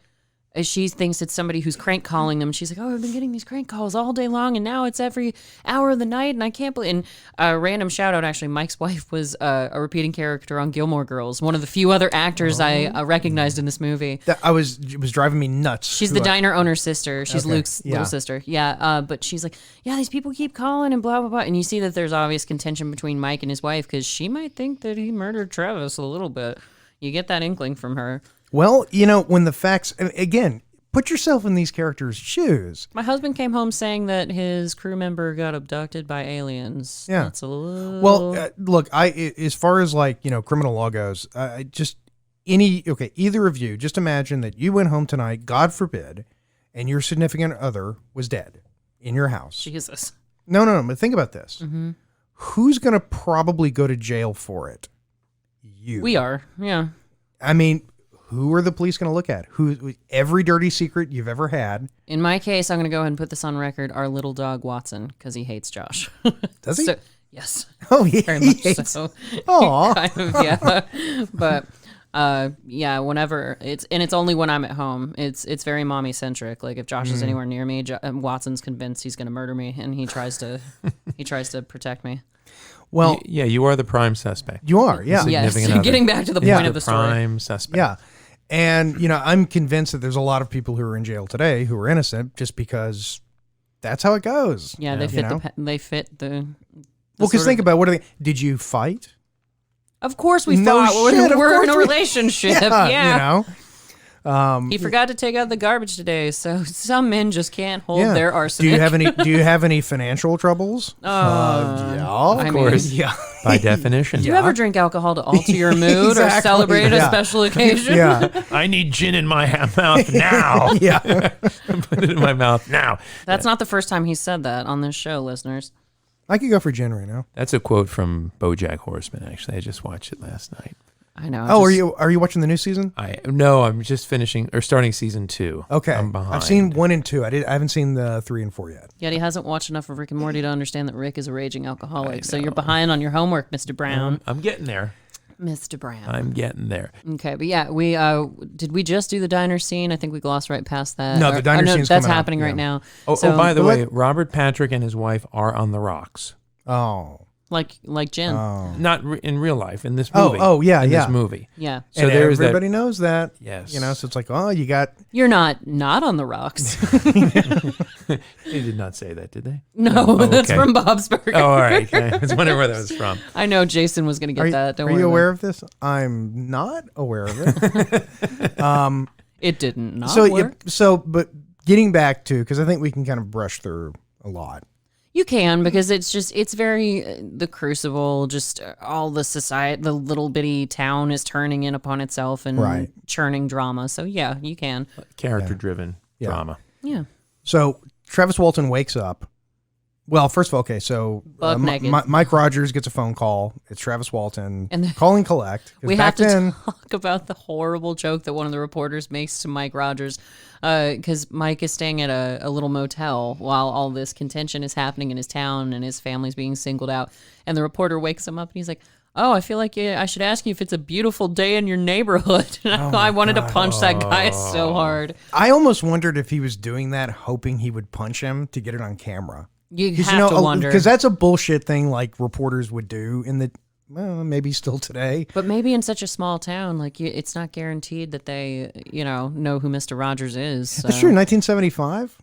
She thinks it's somebody who's crank calling them. She's like, "Oh, I've been getting these crank calls all day long, and now it's every hour of the night, and I can't believe." And a random shout out, actually, Mike's wife was a repeating character on Gilmore Girls, one of the few other actors I recognized in this movie. It was driving me nuts. She's the diner owner's sister. She's Okay. Luke's little sister. Yeah, but she's like, "Yeah, these people keep calling and blah, blah, blah." And you see that there's obvious contention between Mike and his wife because she might think that he murdered Travis a little bit. You get that inkling from her. Well, when the facts, again, put yourself in these characters' shoes. My husband came home saying that his crew member got abducted by aliens. Yeah. That's a little... Well, look, as far as criminal law goes, either of you, just imagine that you went home tonight, God forbid, and your significant other was dead in your house. Jesus. No, but think about this. Who's going to probably go to jail for it? You. We are, yeah. I mean, who are the police going to look at? Every dirty secret you've ever had. In my case, I'm going to go ahead and put this on record. Our little dog, Watson, because he hates Josh. Does he? Yes. Oh, Very much so. Aw. Kind of, yeah. But, yeah, whenever it's only when I'm at home. It's very mommy centric. Like if Josh is anywhere near me, Watson's convinced he's going to murder me, and he tries to protect me. Well, yeah, you are the prime suspect. You are, yeah. Yes. Significant other. Getting back to the point of the story. Prime suspect. Yeah. And, I'm convinced that there's a lot of people who are in jail today who are innocent just because that's how it goes. Yeah, they fit the well, because think about did you fight? Of course we No fought. shit, We're in a relationship. Yeah. He forgot to take out the garbage today, so some men just can't hold their arsenic. Do you have any financial troubles? Yeah, of course. Yeah. By definition. Do you ever drink alcohol to alter your mood or celebrate a special occasion? Yeah. I need gin in my mouth now. Yeah. Put it in my mouth now. That's not the first time he said that on this show, listeners. I could go for gin right now. That's a quote from BoJack Horseman, actually. I just watched it last night. I know. Are you watching the new season? No, I'm just starting season 2. Okay. I'm behind. I've seen 1 and 2. I haven't seen the 3 and 4 yet. Yet he hasn't watched enough of Rick and Morty to understand that Rick is a raging alcoholic. So you're behind on your homework, Mr. Brown. I'm getting there. Mr. Brown. I'm getting there. Okay, but yeah, did we just do the diner scene? I think we glossed right past that. No, the diner scene's that's coming up, happening right now. Oh, by the way, Robert Patrick and his wife are on the rocks. Oh. Like Jen. Not in real life, in this movie. In this movie. Yeah. So and everybody knows that. Yes. So it's like, You're not on the rocks. They did not say that, did they? No, that's from Bob's Burger. Oh, all right. I was wondering where that was from. I know Jason was going to get that. Are you aware of this? I'm not aware of it. It didn't work. But getting back to, because I think we can kind of brush through a lot. You can, because it's very, the crucible, just all the society, the little bitty town is turning in upon itself and churning drama. So yeah, you can. Character-driven drama. Yeah. So Travis Walton wakes up. Well, first of all, okay, so Mike Rogers gets a phone call. It's Travis Walton calling collect. We have to talk about the horrible joke that one of the reporters makes to Mike Rogers, because Mike is staying at a little motel while all this contention is happening in his town and his family's being singled out. And the reporter wakes him up and he's like, "Oh, I feel like I should ask you if it's a beautiful day in your neighborhood." I wanted to punch that guy so hard. I almost wondered if he was doing that, hoping he would punch him to get it on camera. You have to wonder. Because that's a bullshit thing like reporters would do in the, maybe still today. But maybe in such a small town, like it's not guaranteed that they, know who Mr. Rogers is. So. That's true, 1975?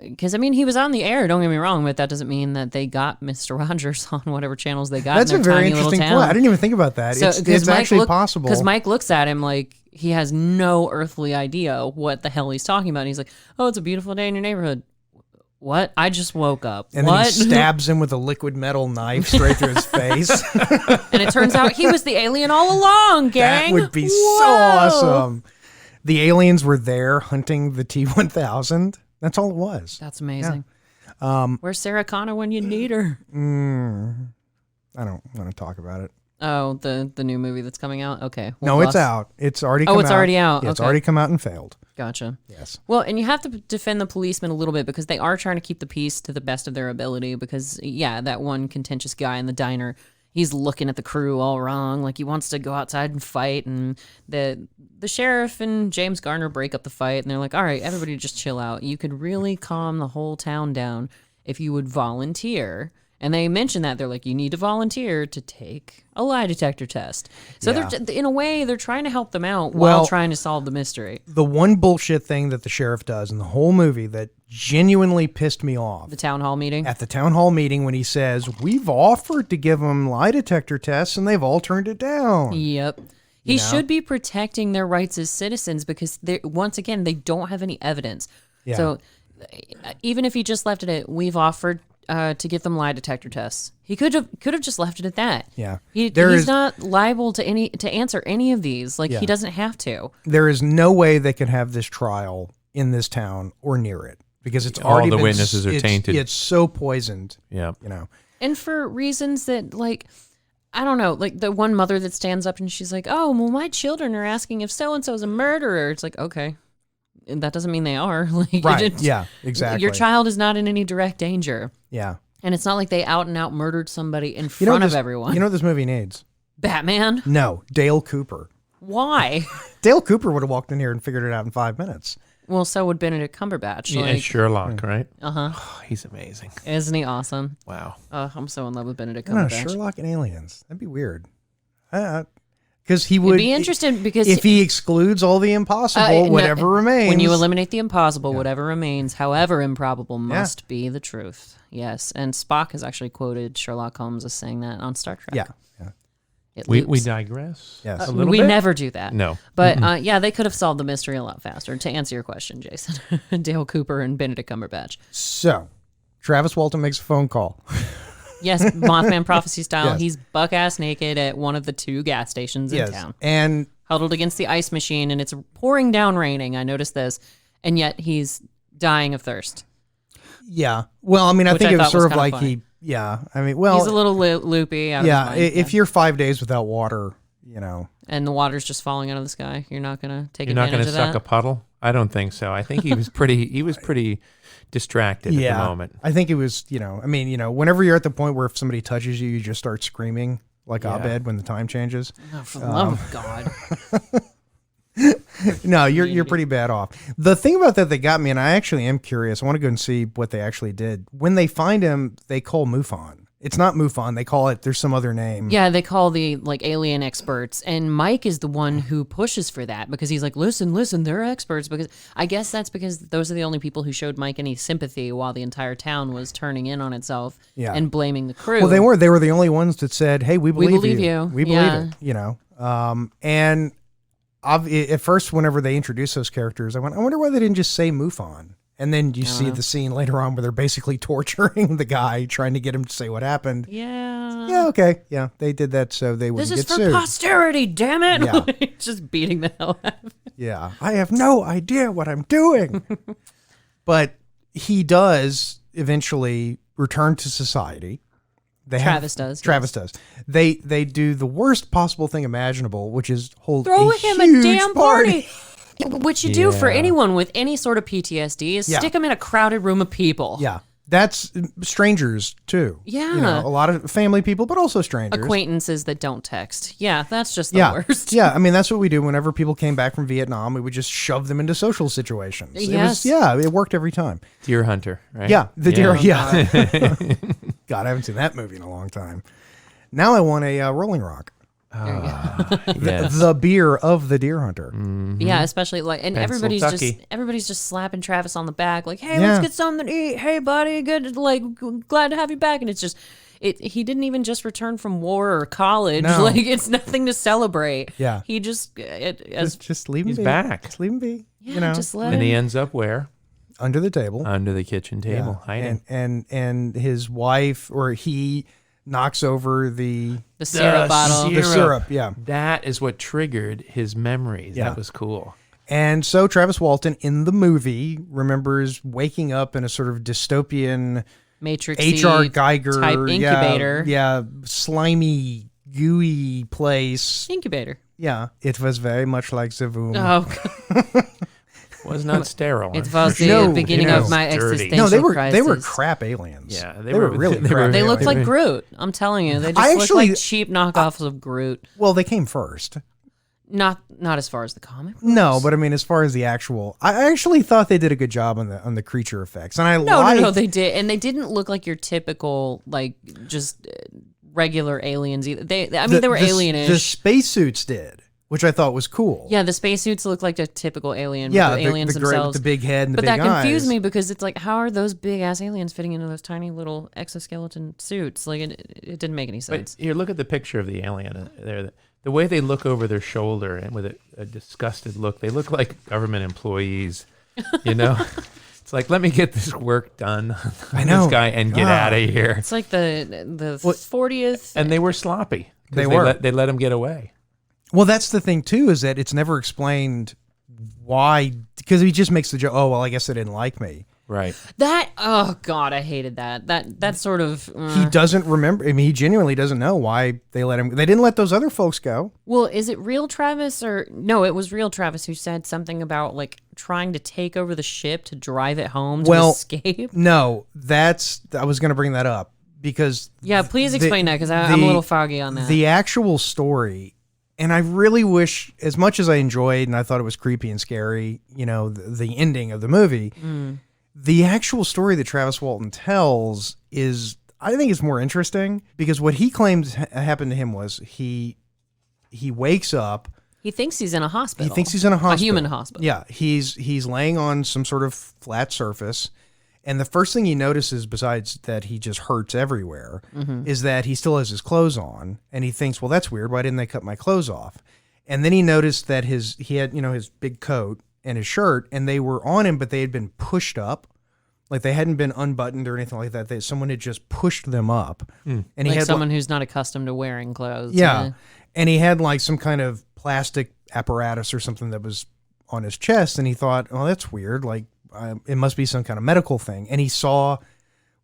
Because, he was on the air, don't get me wrong, but that doesn't mean that they got Mr. Rogers on whatever channels they got. That's in their a very tiny interesting little point. town. I didn't even think about that. So, it's actually possible. Because Mike looks at him like he has no earthly idea what the hell he's talking about. And he's like, "Oh, it's a beautiful day in your neighborhood." What? I just woke up. And then he stabs him with a liquid metal knife straight through his face. And it turns out he was the alien all along, gang. That would be so awesome. The aliens were there hunting the T-1000. That's all it was. That's amazing. Yeah. Where's Sarah Connor when you need her? I don't want to talk about it. Oh, the new movie that's coming out? Okay. No, it's out. It's already come out. Oh, it's already out. Yeah, it's already come out and failed. Gotcha. Yes. Well, and you have to defend the policemen a little bit because they are trying to keep the peace to the best of their ability because, that one contentious guy in the diner, he's looking at the crew all wrong. Like he wants to go outside and fight. And the sheriff and James Garner break up the fight. And they're like, all right, everybody just chill out. You could really calm the whole town down if you would volunteer. And they mention that. They're like, you need to volunteer to take a lie detector test. So they're in a way, they're trying to help them out while trying to solve the mystery. The one bullshit thing that the sheriff does in the whole movie that genuinely pissed me off. The town hall meeting? At the town hall meeting when he says, we've offered to give them lie detector tests and they've all turned it down. Yep. He should be protecting their rights as citizens because, once again, they don't have any evidence. Yeah. So even if he just left it at, we've offered to get them lie detector tests. He could have just left it at that. Yeah. He's not liable to answer any of these. Like he doesn't have to. There is no way they could have this trial in this town or near it because it's All already the been, witnesses are tainted. It's so poisoned. Yeah. And for reasons that, like, I don't know, like the one mother that stands up and she's like, oh, well, my children are asking if so-and-so is a murderer. It's like, okay. And that doesn't mean they are. Like, Right. Yeah, exactly. Your child is not in any direct danger. Yeah. And it's not like they out and out murdered somebody in front of everyone. You know what this movie needs? Batman? No, Dale Cooper. Why? Dale Cooper would have walked in here and figured it out in 5 minutes. Well, so would Benedict Cumberbatch. Yeah, Like, Sherlock, right? uh-huh. Oh, he's amazing. Isn't he awesome? Wow. I'm so in love with Benedict I don't know, Cumberbatch. Sherlock and aliens. That'd be weird. Because he would It'd be interesting because if he excludes all the impossible, no, whatever remains. when you eliminate the impossible, whatever remains, however improbable, must be the truth. Yes, and Spock has actually quoted Sherlock Holmes as saying that on Star Trek. Yeah. We digress. Yes. A little we bit? never do that. No. But yeah, they could have solved the mystery a lot faster. To answer your question, Jason, Dale Cooper and Benedict Cumberbatch. So, Travis Walton makes a phone call. Yes, Mothman prophecy style. Yes. He's buck-ass naked at one of the 2 gas stations in Yes. town. And Huddled against the ice machine, and it's pouring down raining. I noticed this. And yet he's dying of thirst. yeah. Well, I mean, I Which think I it was thought sort was of like kinda I mean, well, He's a little loopy. Out of yeah, his mind. if you're 5 days without water, And the water's just falling out of the sky, you're not going to take You're not advantage going to of suck that? a puddle? I don't think so. I think he was pretty distracted at the moment. I think it was, I mean, whenever you're at the point where if somebody touches you, you just start screaming like Abed when the time changes. Oh, for the love of God. No, you're pretty bad off. The thing about that got me, and I actually am curious. I want to go and see what they actually did. When they find him, they call MUFON. It's not MUFON. They call it. There's some other name. Yeah, they call the alien experts, and Mike is the one who pushes for that because he's like, listen, they're experts. Because I guess that's because those are the only people who showed Mike any sympathy while the entire town was turning in on itself and blaming the crew. Well, they were. They were the only ones that said, "Hey, we believe you. We believe it." And at first, whenever they introduced those characters, I wonder why they didn't just say MUFON. And then you see the scene later on where they're basically torturing the guy, trying to get him to say what happened. Yeah. Yeah, okay. Yeah, they did that so they wouldn't This get is for sued. posterity, damn it. Yeah. Just beating the hell out of him. Yeah, I have no idea what I'm doing. But he does eventually return to society. Travis does. Travis does. They do the worst possible thing imaginable, which is hold Throw a him huge a damn party. What you do for Yeah. anyone with any sort of PTSD is stick them in a crowded room of people. Yeah, that's strangers too. Yeah. A lot of family people, but also strangers. Acquaintances that don't text. Yeah, that's just the worst. Yeah, I mean, that's what we do whenever people came back from Vietnam. We would just shove them into social situations. Yes. It worked every time. Deer Hunter, right? Yeah, the deer. Yeah. God, I haven't seen that movie in a long time. Now I want a Rolling Rock. Yes. The beer of the Deer Hunter. Yeah, especially and everybody's Pennsyltucky. just slapping Travis on the back, like, hey, Yeah. let's get something to eat. Hey, buddy, good, glad to have you back. And it's just, he didn't even just return from war or college. No. Like, it's nothing to celebrate. Yeah. He just, Just leave him He's be. back. Just leave him be. yeah, just let And him. he ends up where? Under the table. Under the kitchen table, hiding. And his wife, or he knocks over the syrup bottle. The syrup, yeah. That is what triggered his memories. Yeah. That was cool. And so Travis Walton in the movie remembers waking up in a sort of dystopian Matrix H.R. Geiger type incubator. Yeah, slimy, gooey place. Incubator. Yeah, it was very much like the Voom. Oh, Was not sterile. it was the No, beginning no. of my Dirty. existential No, they were crisis. crap aliens. Yeah, they were really they crap. were- They aliens. looked like Groot. I'm telling you, they just I look actually- like cheap knockoffs of Groot. Well, they came first. Not as far as the comic books. No, but I mean, as far as the actual, I actually thought they did a good job on the creature effects, and I No, they did, and they didn't look like your typical just regular aliens either. They were alienish. The spacesuits did, which I thought was cool. Yeah, the spacesuits look like a typical alien. Yeah, with the aliens the gray with themselves. the big head and the but big that confused eyes. me because it's like, how are those big ass aliens fitting into those tiny little exoskeleton suits? Like, it didn't make any sense. But here, look at the picture of the alien there. The way they look over their shoulder and with a disgusted look, they look like government employees. You know, it's like, let me get this work done. I know. This guy and get out of here. It's like the 40th. And they were sloppy. They were. They let him get away. Well, that's the thing too, is that it's never explained why? Because he just makes the joke, oh, well, I guess they didn't like me. Right. That, oh God, I hated that. That sort of. He doesn't remember. I mean, he genuinely doesn't know why they let him. They didn't let those other folks go. Well, is it real Travis or no? It was real Travis who said something about like trying to take over the ship to drive it home to escape. No, I was going to bring that up because. Yeah, please explain that because I'm a little foggy on that. The actual story, and I really wish, as much as I enjoyed and I thought it was creepy and scary, the ending of the movie. The actual story that Travis Walton tells is, I think, is more interesting because what he claims happened to him was he wakes up. He thinks he's in a hospital. He thinks he's in a hospital. A human hospital. Yeah, he's laying on some sort of flat surface, and the first thing he notices, besides that he just hurts everywhere, is that he still has his clothes on, and he thinks, well, that's weird. Why didn't they cut my clothes off? And then he noticed that he had his big coat and his shirt, and they were on him, but they had been pushed up. Like they hadn't been unbuttoned or anything like that. Someone had just pushed them up. And he like had someone who's not accustomed to wearing clothes. Yeah. And he had like some kind of plastic apparatus or something that was on his chest. And he thought, oh, that's weird. Like it must be some kind of medical thing. And he saw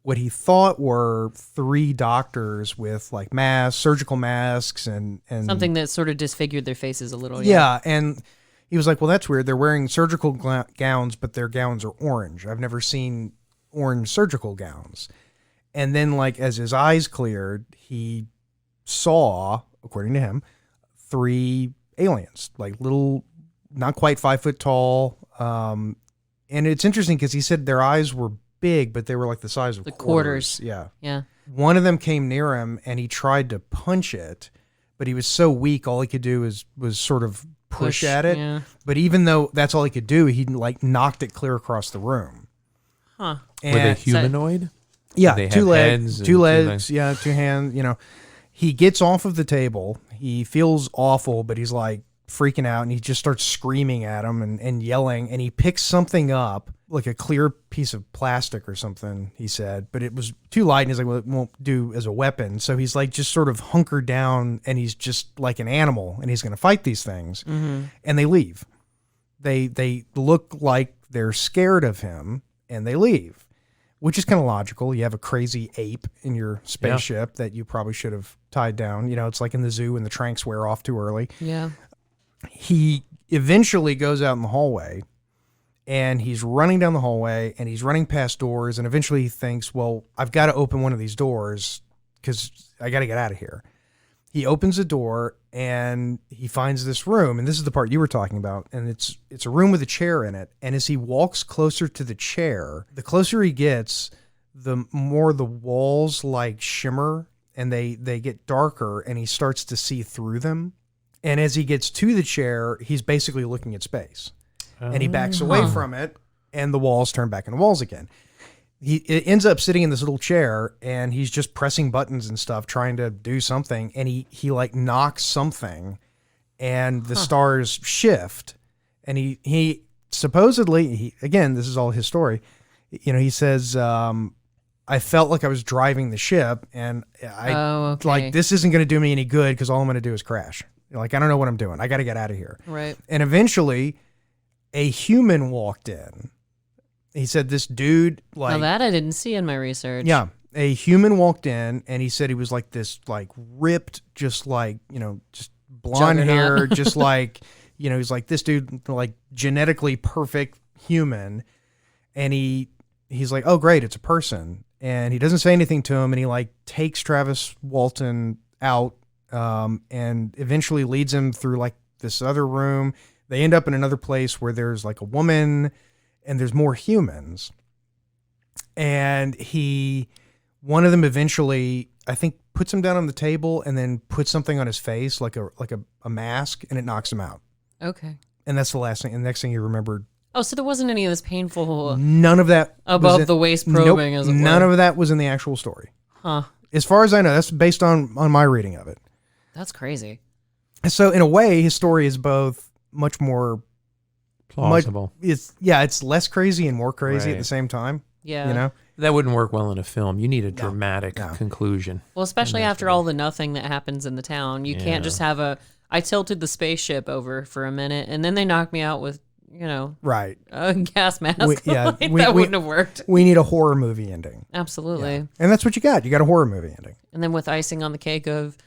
what he thought were 3 doctors with like masks, surgical masks and something that sort of disfigured their faces a little. Yeah. And he was like, well, that's weird. They're wearing surgical gowns, but their gowns are orange. I've never seen orange surgical gowns. And then, like, as his eyes cleared, he saw, according to him, 3 aliens, like little, not quite 5 foot tall. And it's interesting because he said their eyes were big, but they were like the size of the quarters. Yeah. Yeah. One of them came near him and he tried to punch it, but he was so weak, all he could do was sort of push at it. Yeah. But even though that's all he could do, he like knocked it clear across the room. Huh. Were they humanoid? Yeah, they 2 legs, heads 2 legs, yeah, 2 hands, He gets off of the table. He feels awful, but he's like freaking out and he just starts screaming at him and yelling, and he picks something up, like a clear piece of plastic or something, he said, but it was too light, and he's like, well, it won't do as a weapon. So he's like just sort of hunkered down, and he's just like an animal, and he's going to fight these things. And they leave. They look like they're scared of him, and they leave, which is kind of logical. You have a crazy ape in your spaceship that you probably should have tied down. It's like in the zoo when the tranks wear off too early. Yeah. He eventually goes out in the hallway, and he's running down the hallway, and he's running past doors, and eventually he thinks, well, I've got to open one of these doors because I got to get out of here. He opens a door, and he finds this room, and this is the part you were talking about, and it's a room with a chair in it, and as he walks closer to the chair, the closer he gets, the more the walls like shimmer, and they get darker, and he starts to see through them. And as he gets to the chair, he's basically looking at space. And he backs away from it, and the walls turn back into walls again. He ends up sitting in this little chair, and he's just pressing buttons and stuff, trying to do something. And he like knocks something, and the stars shift. And he supposedly, again, this is all his story. He says, I felt like I was driving the ship, and like this isn't going to do me any good because all I'm going to do is crash. Like, I don't know what I'm doing. I got to get out of here. Right. And eventually, a human walked in. He said this dude, like... Now that I didn't see in my research. Yeah. A human walked in, and he said he was like this, like, ripped, just like, just blonde hair, just like, he's like this dude, like, genetically perfect human. And he's like, oh, great, it's a person. And he doesn't say anything to him, and he, like, takes Travis Walton out, and eventually leads him through like this other room. They end up in another place where there's like a woman and there's more humans. And one of them eventually, I think, puts him down on the table and then puts something on his face, like a mask, and it knocks him out. Okay. And that's the last thing. And the next thing he remembered. Oh, so there wasn't any of this painful. None of that above the waist probing, nope, as it were. None of that was in the actual story. Huh. As far as I know, that's based on my reading of it. That's crazy. So in a way, his story is both much more plausible. It's less crazy and more crazy at Right. the same time. Yeah. That wouldn't work well in a film. You need a dramatic conclusion. Well, especially after all the nothing that happens in the town. You can't just have I tilted the spaceship over for a minute, and then they knocked me out with, Right. a gas mask. That wouldn't have worked. We need a horror movie ending. Absolutely. Yeah. And that's what you got. You got a horror movie ending. And then with icing on the cake of,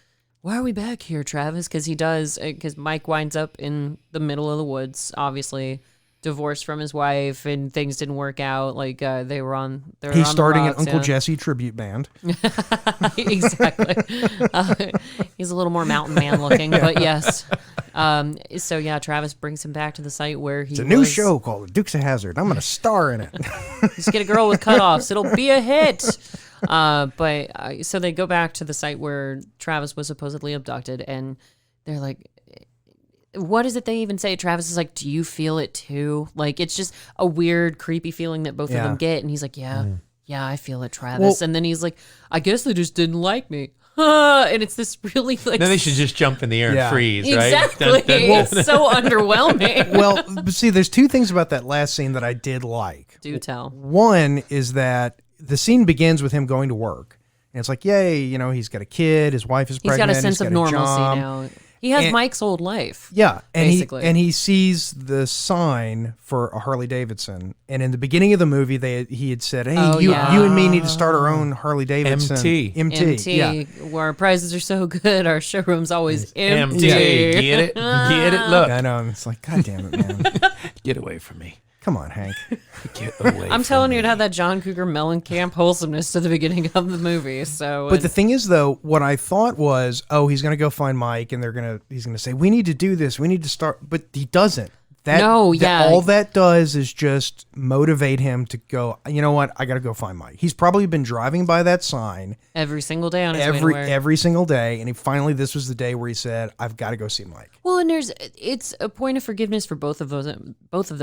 why are we back here, Travis? Because Mike winds up in the middle of the woods, obviously divorced from his wife, and things didn't work out. Like he's starting an Uncle Jesse tribute band. Exactly. He's a little more mountain man looking, but yes. So yeah, Travis brings him back to the site where it's a new show called Dukes of Hazzard. I'm going to star in it. Just get a girl with cutoffs. It'll be a hit. So they go back to the site where Travis was supposedly abducted, and they're like, what is it they even say? Travis is like, do you feel it too? Like, it's just a weird, creepy feeling that both of them get. And he's like, yeah, I feel it, Travis. Well, and then he's like, I guess they just didn't like me. And it's this really like... No, they should just jump in the air and freeze, right? Exactly. It's so underwhelming. Well, but see, there's two things about that last scene that I did like. Do tell. One is that the scene begins with him going to work. And it's like, yay, he's got a kid, his wife is pregnant. He's got a sense of normalcy now. He has Mike's old life. Yeah, and basically. He sees the sign for a Harley Davidson, and in the beginning of the movie, he had said, "Hey, you and me need to start our own Harley Davidson." MT. Yeah. Where our prices are so good, our showroom's always empty. Get it? Look, I know. It's like, God damn it, man! Get away from me. Come on, Hank. Get away. I'm telling you, it had that John Cougar Mellencamp wholesomeness to the beginning of the movie. But the thing is, though, what I thought was, he's going to go find Mike, and he's going to say, we need to do this. We need to start. But he doesn't. All that does is just motivate him to go, you know what? I got to go find Mike. He's probably been driving by that sign every single day on his way to work. Every single day. And this was the day where he said, I've got to go see Mike. Well, and it's a point of forgiveness for both of them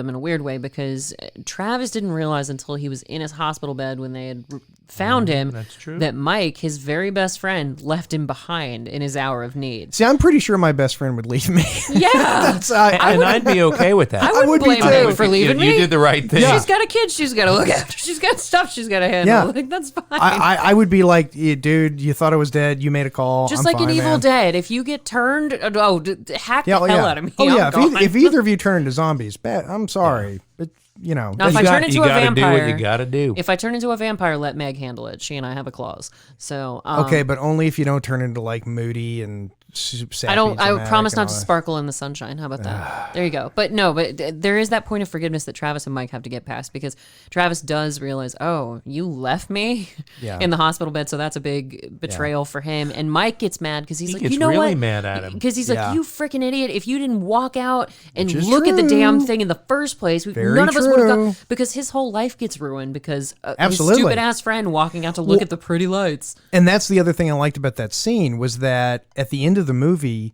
in a weird way, because Travis didn't realize until he was in his hospital bed when they had found him that Mike, his very best friend, left him behind in his hour of need. See, I'm pretty sure my best friend would leave me. Yeah. I'd be okay with that. I would blame him for leaving me. You did the right thing. Yeah. She's got a kid she's got to look after. She's got stuff she's got to handle. Yeah. Like, that's fine. I would be like, dude, you thought I was dead. You made a call. Just I'm like fine, an Evil man. Dead. If you get turned, hack the hell out of me. Oh, yeah. I'm If either of you turn into zombies, I'm sorry. But, Now, if I turn into a vampire, do what you gotta do. If I turn into a vampire, let Meg handle it. She and I have a clause. So okay, but only if you don't turn into like moody and sappy. I promise not to sparkle in the sunshine. How about that? There you go. But there is that point of forgiveness that Travis and Mike have to get past, because Travis does realize, you left me in the hospital bed, so that's a big betrayal for him. And Mike gets mad because he's like, you know really what? Mad at him because he's like, you freaking idiot! If you didn't walk out and look at the damn thing in the first place, none of us would have gone. Because his whole life gets ruined because his stupid ass friend walking out to look at the pretty lights. And that's the other thing I liked about that scene, was that at the end of the movie,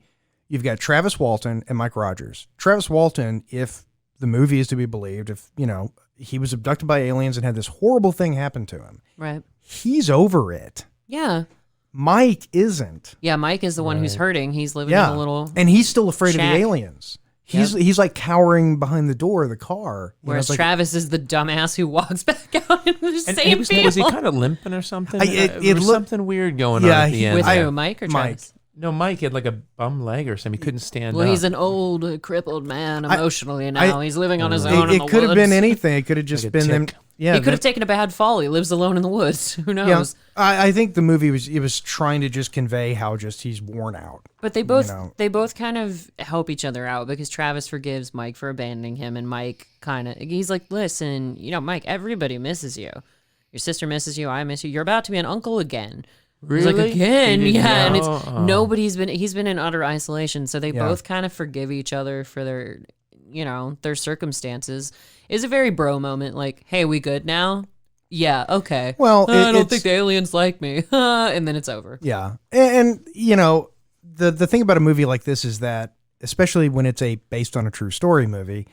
you've got Travis Walton and Mike Rogers. Travis Walton, if the movie is to be believed, if he was abducted by aliens and had this horrible thing happen to him, right? He's over it. Yeah. Mike isn't. Yeah, Mike is the one who's hurting. He's living in a little and he's still afraid shack. of the aliens. He's like cowering behind the door of the car. Whereas Travis is the dumbass who walks back out in the same field. Was he kind of limping or something? It was something weird going on at the end. With who, Mike or Travis? No, Mike had like a bum leg or something. He couldn't stand up. Well, he's an old, crippled man emotionally now. He's living on his own in the woods. It could have been anything. It could have just been them. Yeah, he could have taken a bad fall. He lives alone in the woods. Who knows? Yeah, I think the movie was trying to just convey how just he's worn out. But they both kind of help each other out, because Travis forgives Mike for abandoning him, and Mike he's like, listen, Mike, everybody misses you. Your sister misses you. I miss you. You're about to be an uncle again. Really? He's like, again, yeah. And it's he's been in utter isolation. So they both kind of forgive each other for their circumstances. It's a very bro moment. Like, hey, we good now? Yeah, okay. Well, I don't think the aliens like me. And then it's over. Yeah. And the thing about a movie like this is that, especially when it's based on a true story movie,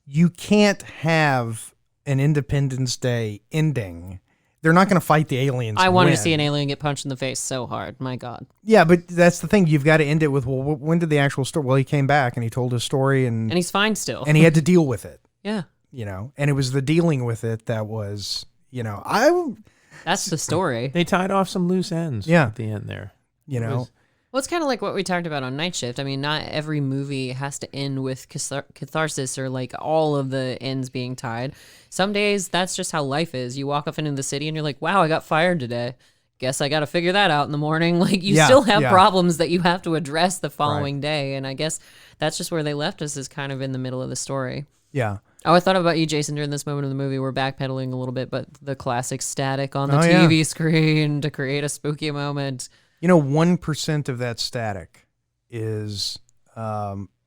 you can't have an Independence Day ending. They're not going to fight the aliens. I wanted to see an alien get punched in the face so hard. My God. Yeah, but that's the thing. You've got to end it with, well, when did the actual story? Well, he came back and he told his story, and he's fine still. And he had to deal with it. Yeah. And it was the dealing with it that was, that's the story. They tied off some loose ends. Yeah. At the end there. Well, Well, it's kind of like what we talked about on Night Shift. I mean, not every movie has to end with catharsis or like all of the ends being tied. Some days, that's just how life is. You walk up into the city and you're like, wow, I got fired today. Guess I got to figure that out in the morning. Like, you still have problems that you have to address the following day. And I guess that's just where they left us, is kind of in the middle of the story. Yeah. Oh, I thought about you, Jason, during this moment of the movie. We're backpedaling a little bit, but the classic static on the TV screen to create a spooky moment. 1% of that static is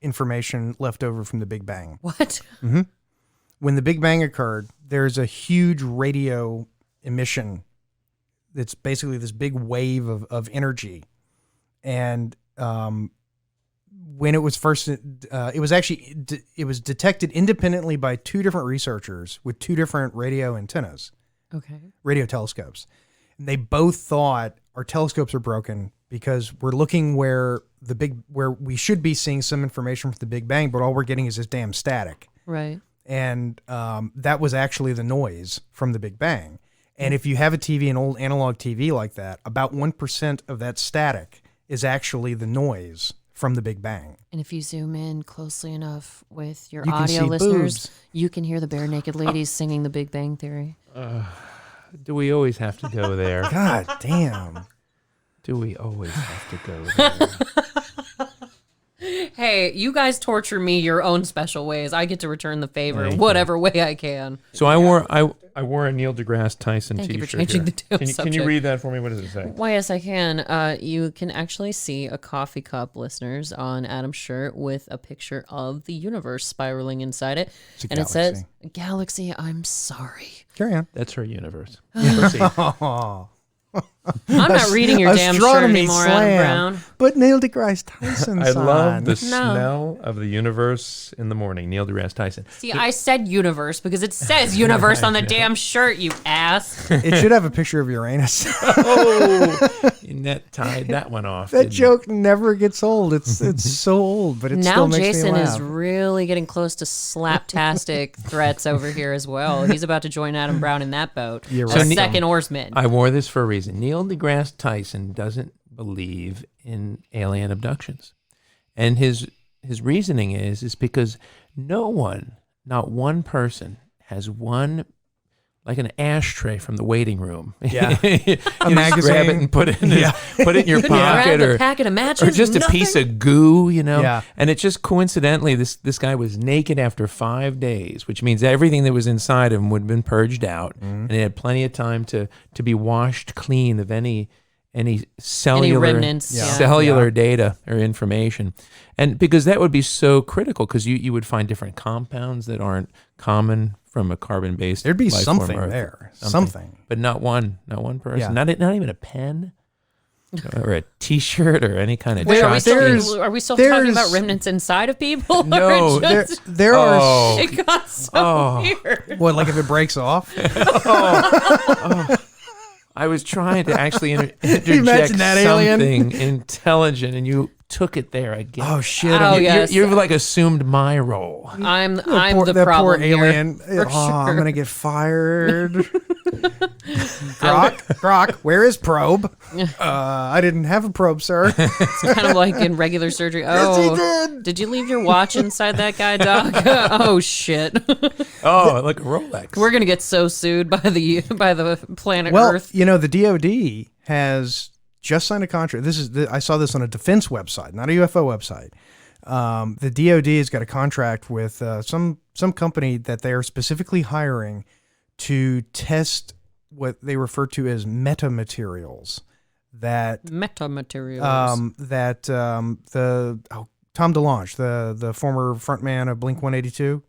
information left over from the Big Bang. What? Mm-hmm. When the Big Bang occurred, there's a huge radio emission. It's basically this big wave of energy. And when it was first, it was detected independently by two different researchers with two different radio antennas. Okay. Radio telescopes. And they both thought our telescopes are broken because we're looking where we should be seeing some information from the Big Bang, but all we're getting is this damn static. Right. And that was actually the noise from the Big Bang. And if you have a TV, an old analog TV like that, about 1% of that static is actually the noise from the Big Bang. And if you zoom in closely enough with your audio listeners, boobs. You can hear the bare naked ladies singing The Big Bang Theory. Do we always have to go there? God damn. Do we always have to go there? Hey, you guys torture me your own special ways. I get to return the favor whatever way I can. So I wore a Neil deGrasse Tyson Thank t-shirt. you for changing the damn Can subject. you read that for me? What does it say? Why, yes, I can. You can actually see a coffee cup, listeners, on Adam's shirt with a picture of the universe spiraling inside it. And it says, Galaxy, I'm sorry. Carry on. That's her universe. I'm not reading your damn shirt anymore, Adam Brown. But Neil deGrasse Tyson. I love the smell of the universe in the morning. Neil deGrasse Tyson. See, I said universe because it says universe on the damn shirt, you ass. It should have a picture of Uranus. Net tied that one off. That joke never gets old. It's so old, but it still makes Jason me laugh. is really getting close to slaptastic threats over here as well. He's about to join Adam Brown in that boat. You're right. right. Second oarsman. I wore this for a reason. Neil deGrasse Tyson doesn't believe in alien abductions. And his reasoning is because no one, not one person, has one, like an ashtray from the waiting room. Yeah. A magazine. Grab it and put it in, put it in your pocket. Grab a packet of matches. Or just a piece of goo, Yeah. And it just coincidentally, this guy was naked after 5 days, which means everything that was inside him would have been purged out. And he had plenty of time to be washed clean of any cellular remnants, cellular data or information. And because that would be so critical, because you would find different compounds that aren't common from a carbon-based There'd be life form something Earth. there. But not one person. Yeah. Not even a pen or a T-shirt or any kind of Wait, are we tchotchke. still talking about remnants inside of people? No, or just, there are. it got so weird. What, like if it breaks off? I was trying to actually interject Imagine that, something alien. intelligent, and you took it there again. Oh shit! yes. You've like assumed my role. I'm the that problem poor alien. here, for sure. I'm gonna get fired. Grok, where is probe? I didn't have a probe, sir. It's kind of like in regular surgery. Oh, did you leave your watch inside that guy, Doc? Oh shit! Oh, like a Rolex. We're gonna get so sued by the planet Well, Earth. the DoD has just signed a contract. I saw this on a defense website, not a UFO website. The DoD has got a contract with some company that they are specifically hiring to test what they refer to as metamaterials. Metamaterials. Tom DeLonge, the former frontman of Blink-182.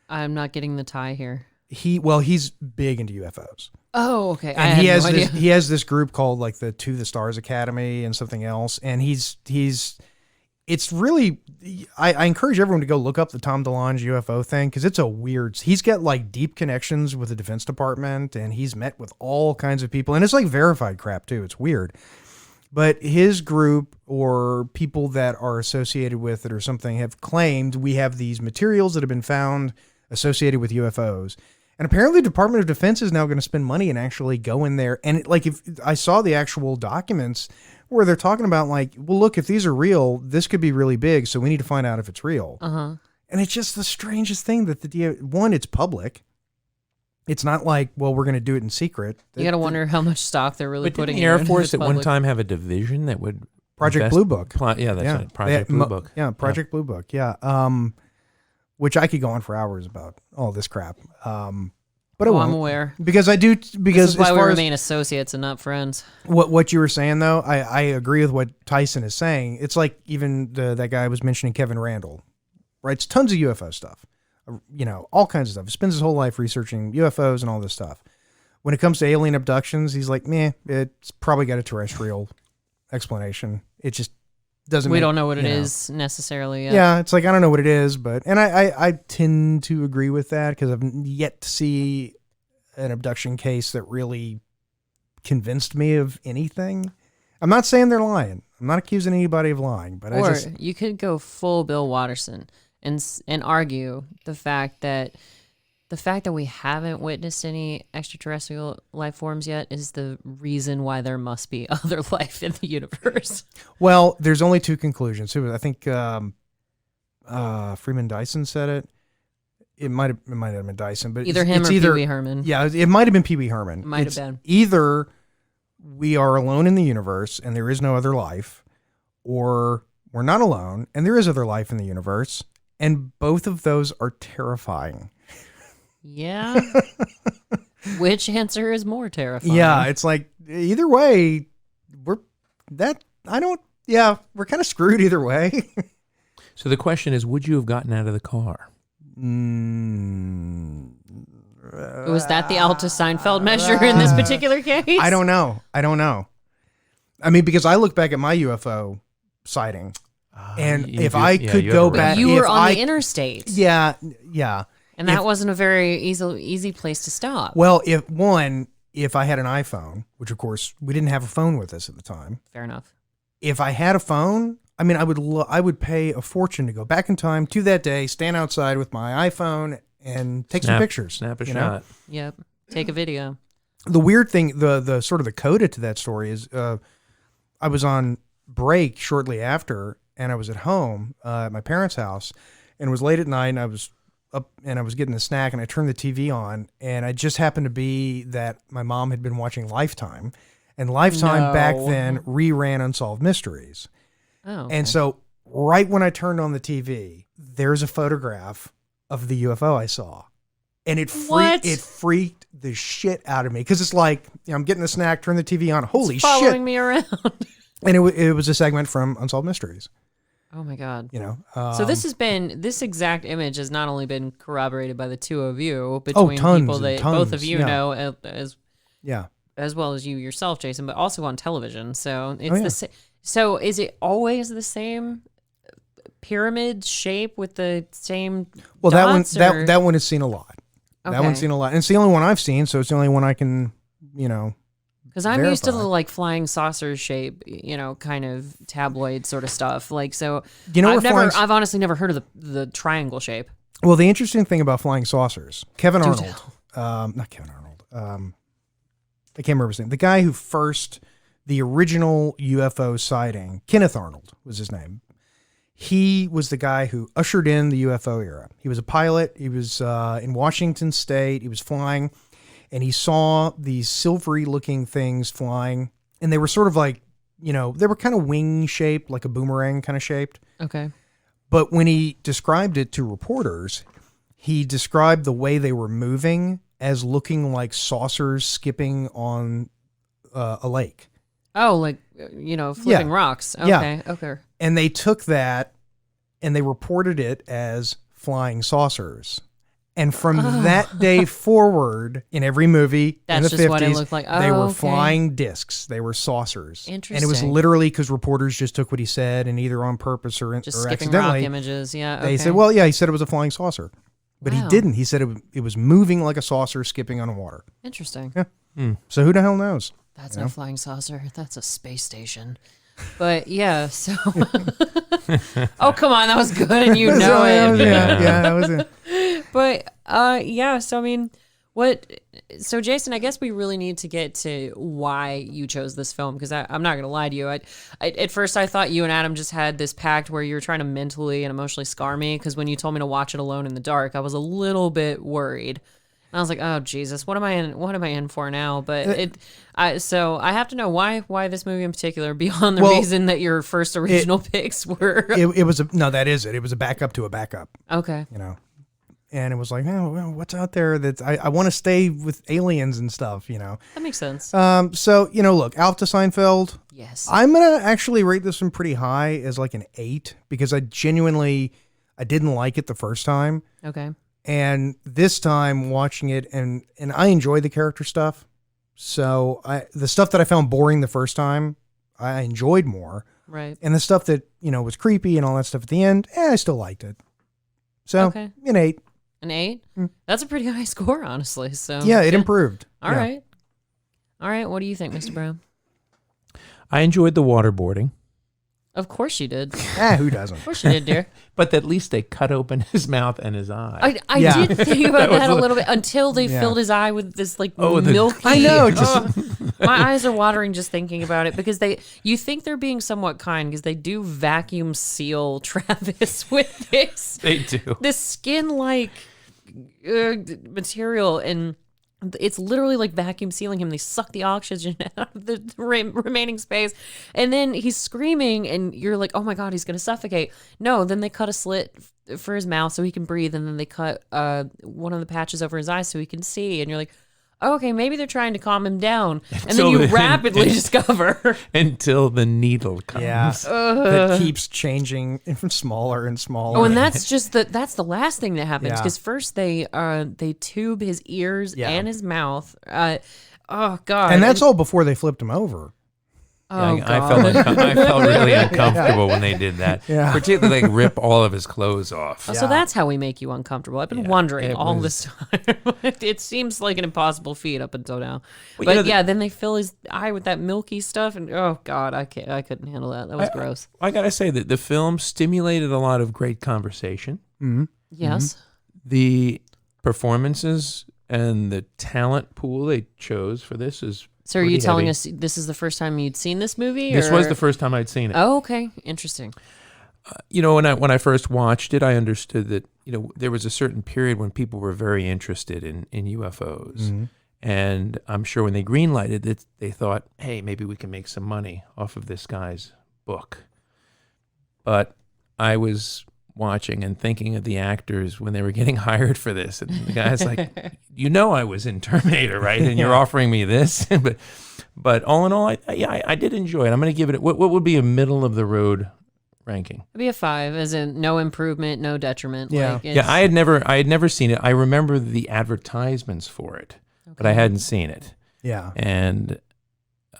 I'm not getting the tie here. He's big into UFOs. Oh, okay. And he has this group called like the To the Stars Academy and something else. And it's really, I encourage everyone to go look up the Tom DeLonge UFO thing, because it's he's got like deep connections with the Defense Department, and he's met with all kinds of people, and it's like verified crap too. It's weird. But his group or people that are associated with it or something have claimed we have these materials that have been found associated with UFOs. And apparently the Department of Defense is now going to spend money and actually go in there. And if I saw the actual documents where they're talking about well, look, if these are real, this could be really big. So we need to find out if it's real. Uh-huh. And it's just the strangest thing that it's public. It's not well, we're going to do it in secret. You got to wonder how much stock they're really putting in. The Air Force at one time have a division that would Project Blue Book. That's right. Project Blue Book. Yeah, Project Blue Book. Yeah. Which I could go on for hours about all this crap. But I'm aware. Because I do. Because this is why we remain associates and not friends. What you were saying, though, I agree with what Tyson is saying. It's like even that guy was mentioning, Kevin Randall, writes tons of UFO stuff. All kinds of stuff. He spends his whole life researching UFOs and all this stuff. When it comes to alien abductions, he's like, meh, it's probably got a terrestrial explanation. It just doesn't. We don't know what it is necessarily yet. Yeah, it's I don't know what it is, and I tend to agree with that because I've yet to see an abduction case that really convinced me of anything. I'm not saying they're lying. I'm not accusing anybody of lying, but you could go full Bill Watterson and argue the fact that we haven't witnessed any extraterrestrial life forms yet is the reason why there must be other life in the universe. Well, there's only two conclusions. I think Freeman Dyson said it. It might have been Dyson, but either him or Pee Wee Herman. Yeah, it might have been Pee Wee Herman. It might have been. Either we are alone in the universe and there is no other life, or we're not alone and there is other life in the universe, and both of those are terrifying. Yeah. Which answer is more terrifying? Yeah, it's either way, we're kind of screwed either way. So the question is, would you have gotten out of the car? Was that the Alta Seinfeld measure in this particular case? I don't know. I mean, because I look back at my UFO sighting, and if I could go back, you were on the interstate. Yeah. And that wasn't a very easy place to stop. Well, if I had an iPhone, which of course we didn't have a phone with us at the time. Fair enough. If I had a phone, I mean, I would pay a fortune to go back in time to that day, stand outside with my iPhone, and take some pictures. Snap a shot. Yep. Take a video. The weird thing, the sort of the coda to that story is, I was on break shortly after, and I was at home at my parents' house, and it was late at night, and I was up and I was getting a snack, and I turned the TV on, and it just happened to be that my mom had been watching Lifetime, and Lifetime back then reran Unsolved Mysteries. Oh, okay. And so right when I turned on the TV, there's a photograph of the UFO I saw. And it freaked the shit out of me, because it's I'm getting a snack, turn the TV on, holy shit. Following me around. And it was a segment from Unsolved Mysteries. Oh my God. So this exact image has not only been corroborated by the two of you, between people that both of you know, as well as you yourself, Jason, but also on television. So it's so is it always the same pyramid shape with the same dots, that one has seen a lot. Okay. That one's seen a lot. And it's the only one I've seen, so it's the only one I can, because I'm used to the flying saucer shape, kind of tabloid sort of stuff. I've honestly never heard of the triangle shape. Well, the interesting thing about flying saucers, Kevin Arnold, not Kevin Arnold, I can't remember his name. The guy who the original UFO sighting, Kenneth Arnold was his name. He was the guy who ushered in the UFO era. He was a pilot. He was in Washington State. He was flying, and he saw these silvery-looking things flying, and they were sort of they were kind of wing-shaped, like a boomerang kind of shaped. Okay. But when he described it to reporters, he described the way they were moving as looking like saucers skipping on a lake. Oh, flipping rocks. Okay. Yeah. Okay. And they took that and they reported it as flying saucers. And from that day forward, in every movie in the 50s, what it looked like. They were flying discs. They were saucers. Interesting. And it was literally because reporters just took what he said, and either on purpose or skipping accidentally, rock images. Yeah. Okay. They said, he said it was a flying saucer. But he didn't. He said it was moving like a saucer skipping on water. Interesting. Yeah. So who the hell knows? That's not a flying saucer. That's a space station. But yeah, so oh come on, that was good, and it. Yeah, that was it. But so I mean, So Jason, I guess we really need to get to why you chose this film, because I'm not going to lie to you. At first I thought you and Adam just had this pact where you were trying to mentally and emotionally scar me, because when you told me to watch it alone in the dark, I was a little bit worried. And I was like, oh Jesus, what am I in for now? But so I have to know why this movie in particular, beyond the reason that your first original picks were. It was that is it. It was a backup to a backup. Okay. And it was like, oh, well, what's out there that I want to stay with aliens and stuff, That makes sense. So, look, Alf to Seinfeld. Yes. I'm going to actually rate this one pretty high as like an 8, because I didn't like it the first time. Okay. And this time watching it, and I enjoy the character stuff. So the stuff that I found boring the first time, I enjoyed more. Right. And the stuff that, was creepy and all that stuff at the end, I still liked it. So, an 8. An 8? That's a pretty high score, honestly. So yeah, it improved. All right. What do you think, Mr. Brown? I enjoyed the waterboarding. Of course you did. Who doesn't? Of course you did, dear. But at least they cut open his mouth and his eye. I did think about that a little bit until they filled his eye with this milky. I know. My eyes are watering just thinking about it, because you think they're being somewhat kind, because they do vacuum seal Travis with this. They do. This skin-like material, and it's literally like vacuum sealing him. They suck the oxygen out of the remaining space, and then he's screaming, and you're like, oh my God, he's going to suffocate. No, then they cut a slit for his mouth so he can breathe, and then they cut one of the patches over his eyes so he can see, and you're like, oh, okay, maybe they're trying to calm him down. And then you rapidly discover. Until the needle comes. Yeah. That keeps changing smaller and smaller. Oh, and that's the last thing that happens, because first they tube his ears and his mouth. Oh God. And that's all before they flipped him over. Oh, I felt really uncomfortable when they did that. Yeah. Particularly, they rip all of his clothes off. So that's how we make you uncomfortable. I've been wondering all this time. It seems like an impossible feat up until now. Well, but then they fill his eye with that milky stuff, and oh God, I couldn't handle that. That was gross. I gotta say that the film stimulated a lot of great conversation. Mm-hmm. Yes. Mm-hmm. The performances and the talent pool they chose for this is. So are you telling us this is the first time you'd seen this movie? This was the first time I'd seen it. Oh, okay. Interesting. When I first watched it, I understood that, there was a certain period when people were very interested in UFOs. Mm-hmm. And I'm sure when they greenlighted it, they thought, hey, maybe we can make some money off of this guy's book. But I was watching and thinking of the actors when they were getting hired for this, and the guy's like, I was in Terminator, right? And you're offering me this. but all in all, I did enjoy it. I'm going to give it what would be a middle of the road ranking? It'd be a 5, as in no improvement, no detriment. Yeah. I had never seen it. I remember the advertisements for it, but I hadn't seen it. Yeah. And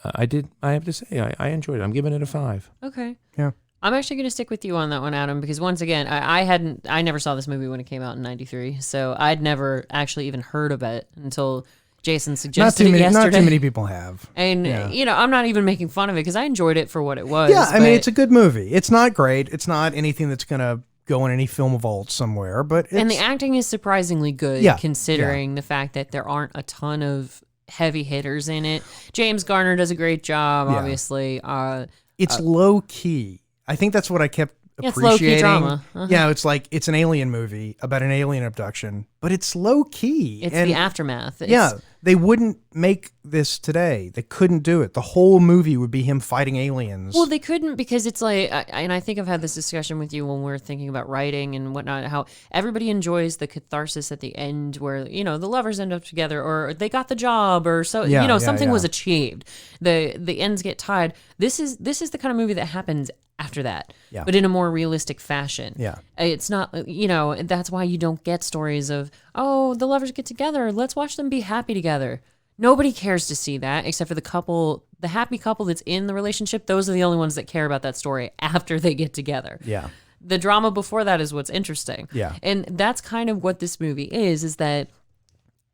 I have to say I enjoyed it. I'm giving it a 5. Okay. Yeah. I'm actually going to stick with you on that one, Adam, because once again, I never saw this movie when it came out in '93, so I'd never actually even heard of it until Jason suggested it yesterday. Not too many people have. And, I'm not even making fun of it, because I enjoyed it for what it was. Yeah, I mean, it's a good movie. It's not great. It's not anything that's going to go in any film vault somewhere, but and the acting is surprisingly good, considering the fact that there aren't a ton of heavy hitters in it. James Garner does a great job, obviously. It's low-key. I think that's what I kept appreciating. It's low-key drama. Uh-huh. Yeah, it's like it's an alien movie about an alien abduction, but it's low-key. It's the aftermath. They wouldn't make this today. They couldn't do it. The whole movie would be him fighting aliens. Well, they couldn't, because it's like, and I think I've had this discussion with you when we're thinking about writing and whatnot, how everybody enjoys the catharsis at the end where, the lovers end up together, or they got the job, or something was achieved. The ends get tied. This is the kind of movie that happens after that, but in a more realistic fashion. Yeah. It's not, that's why you don't get stories of, oh, the lovers get together, let's watch them be happy together. Nobody cares to see that, except for the happy couple that's in the relationship. Those are the only ones that care about that story after they get together. Yeah. The drama before that is what's interesting. Yeah. And that's kind of what this movie is that,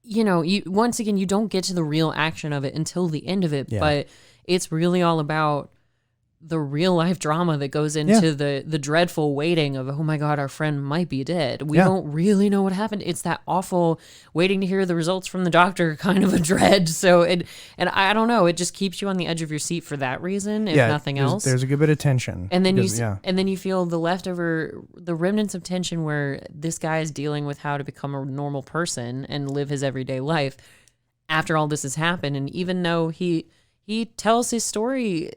once again, you don't get to the real action of it until the end of it, but it's really all about the real life drama that goes into the dreadful waiting of, oh my God, our friend might be dead. We don't really know what happened. It's that awful waiting to hear the results from the doctor kind of a dread. So and I don't know, it just keeps you on the edge of your seat for that reason, if nothing else. There's a good bit of tension. And then you feel the remnants of tension where this guy is dealing with how to become a normal person and live his everyday life after all this has happened. And even though he tells his story,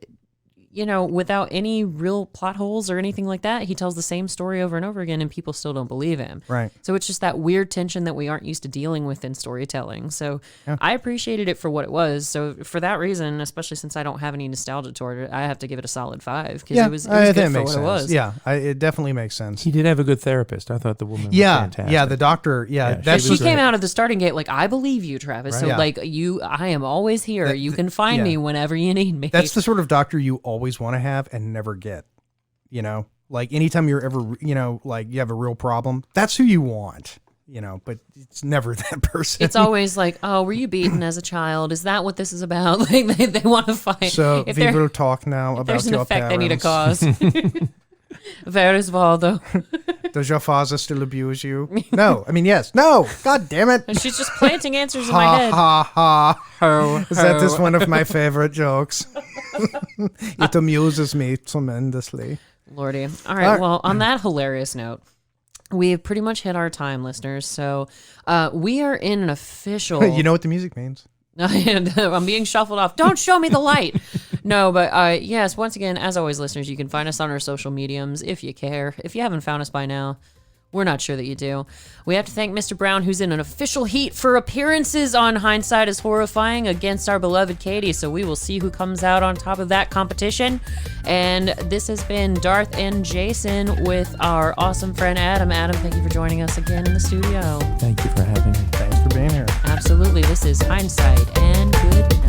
you know, without any real plot holes or anything like that, he tells the same story over and over again, and people still don't believe him. Right. So it's just that weird tension that we aren't used to dealing with in storytelling. So I appreciated it for what it was. So for that reason, especially since I don't have any nostalgia toward it, I have to give it a solid 5 because it was good for what it was. Yeah, it definitely makes sense. He did have a good therapist. I thought the woman was fantastic. Yeah, the doctor. She came out of the starting gate like, I believe you, Travis. Right. So I am always here. You can find me whenever you need me. That's the sort of doctor you always want to have and never get, you know, like anytime you're ever, you know, like you have a real problem, that's who you want, you know, but it's never that person. It's always like, oh, were you beaten as a child? Is that what this is about? Like they want to find. So we will talk now about there's an your effect parents. they need a cause. Where is Waldo? Does your father still abuse you? No. I mean, yes. No. God damn it. And she's just planting answers in my head. Ha ha ha. That is one of my favorite jokes. It amuses me tremendously. Lordy. All right. Well, on that hilarious note, we have pretty much hit our time, listeners. So we are in an official... You know what the music means. And I'm being shuffled off. Don't show me the light. No, but yes, once again, as always, listeners, you can find us on our social mediums if you care. If you haven't found us by now, we're not sure that you do. We have to thank Mr. Brown, who's in an official heat for appearances on Hindsight is Horrifying against our beloved Katie. So we will see who comes out on top of that competition. And this has been Darth and Jason with our awesome friend Adam. Adam, thank you for joining us again in the studio. Thank you for having me. Thanks for being here. Absolutely. This is Hindsight, and goodbye.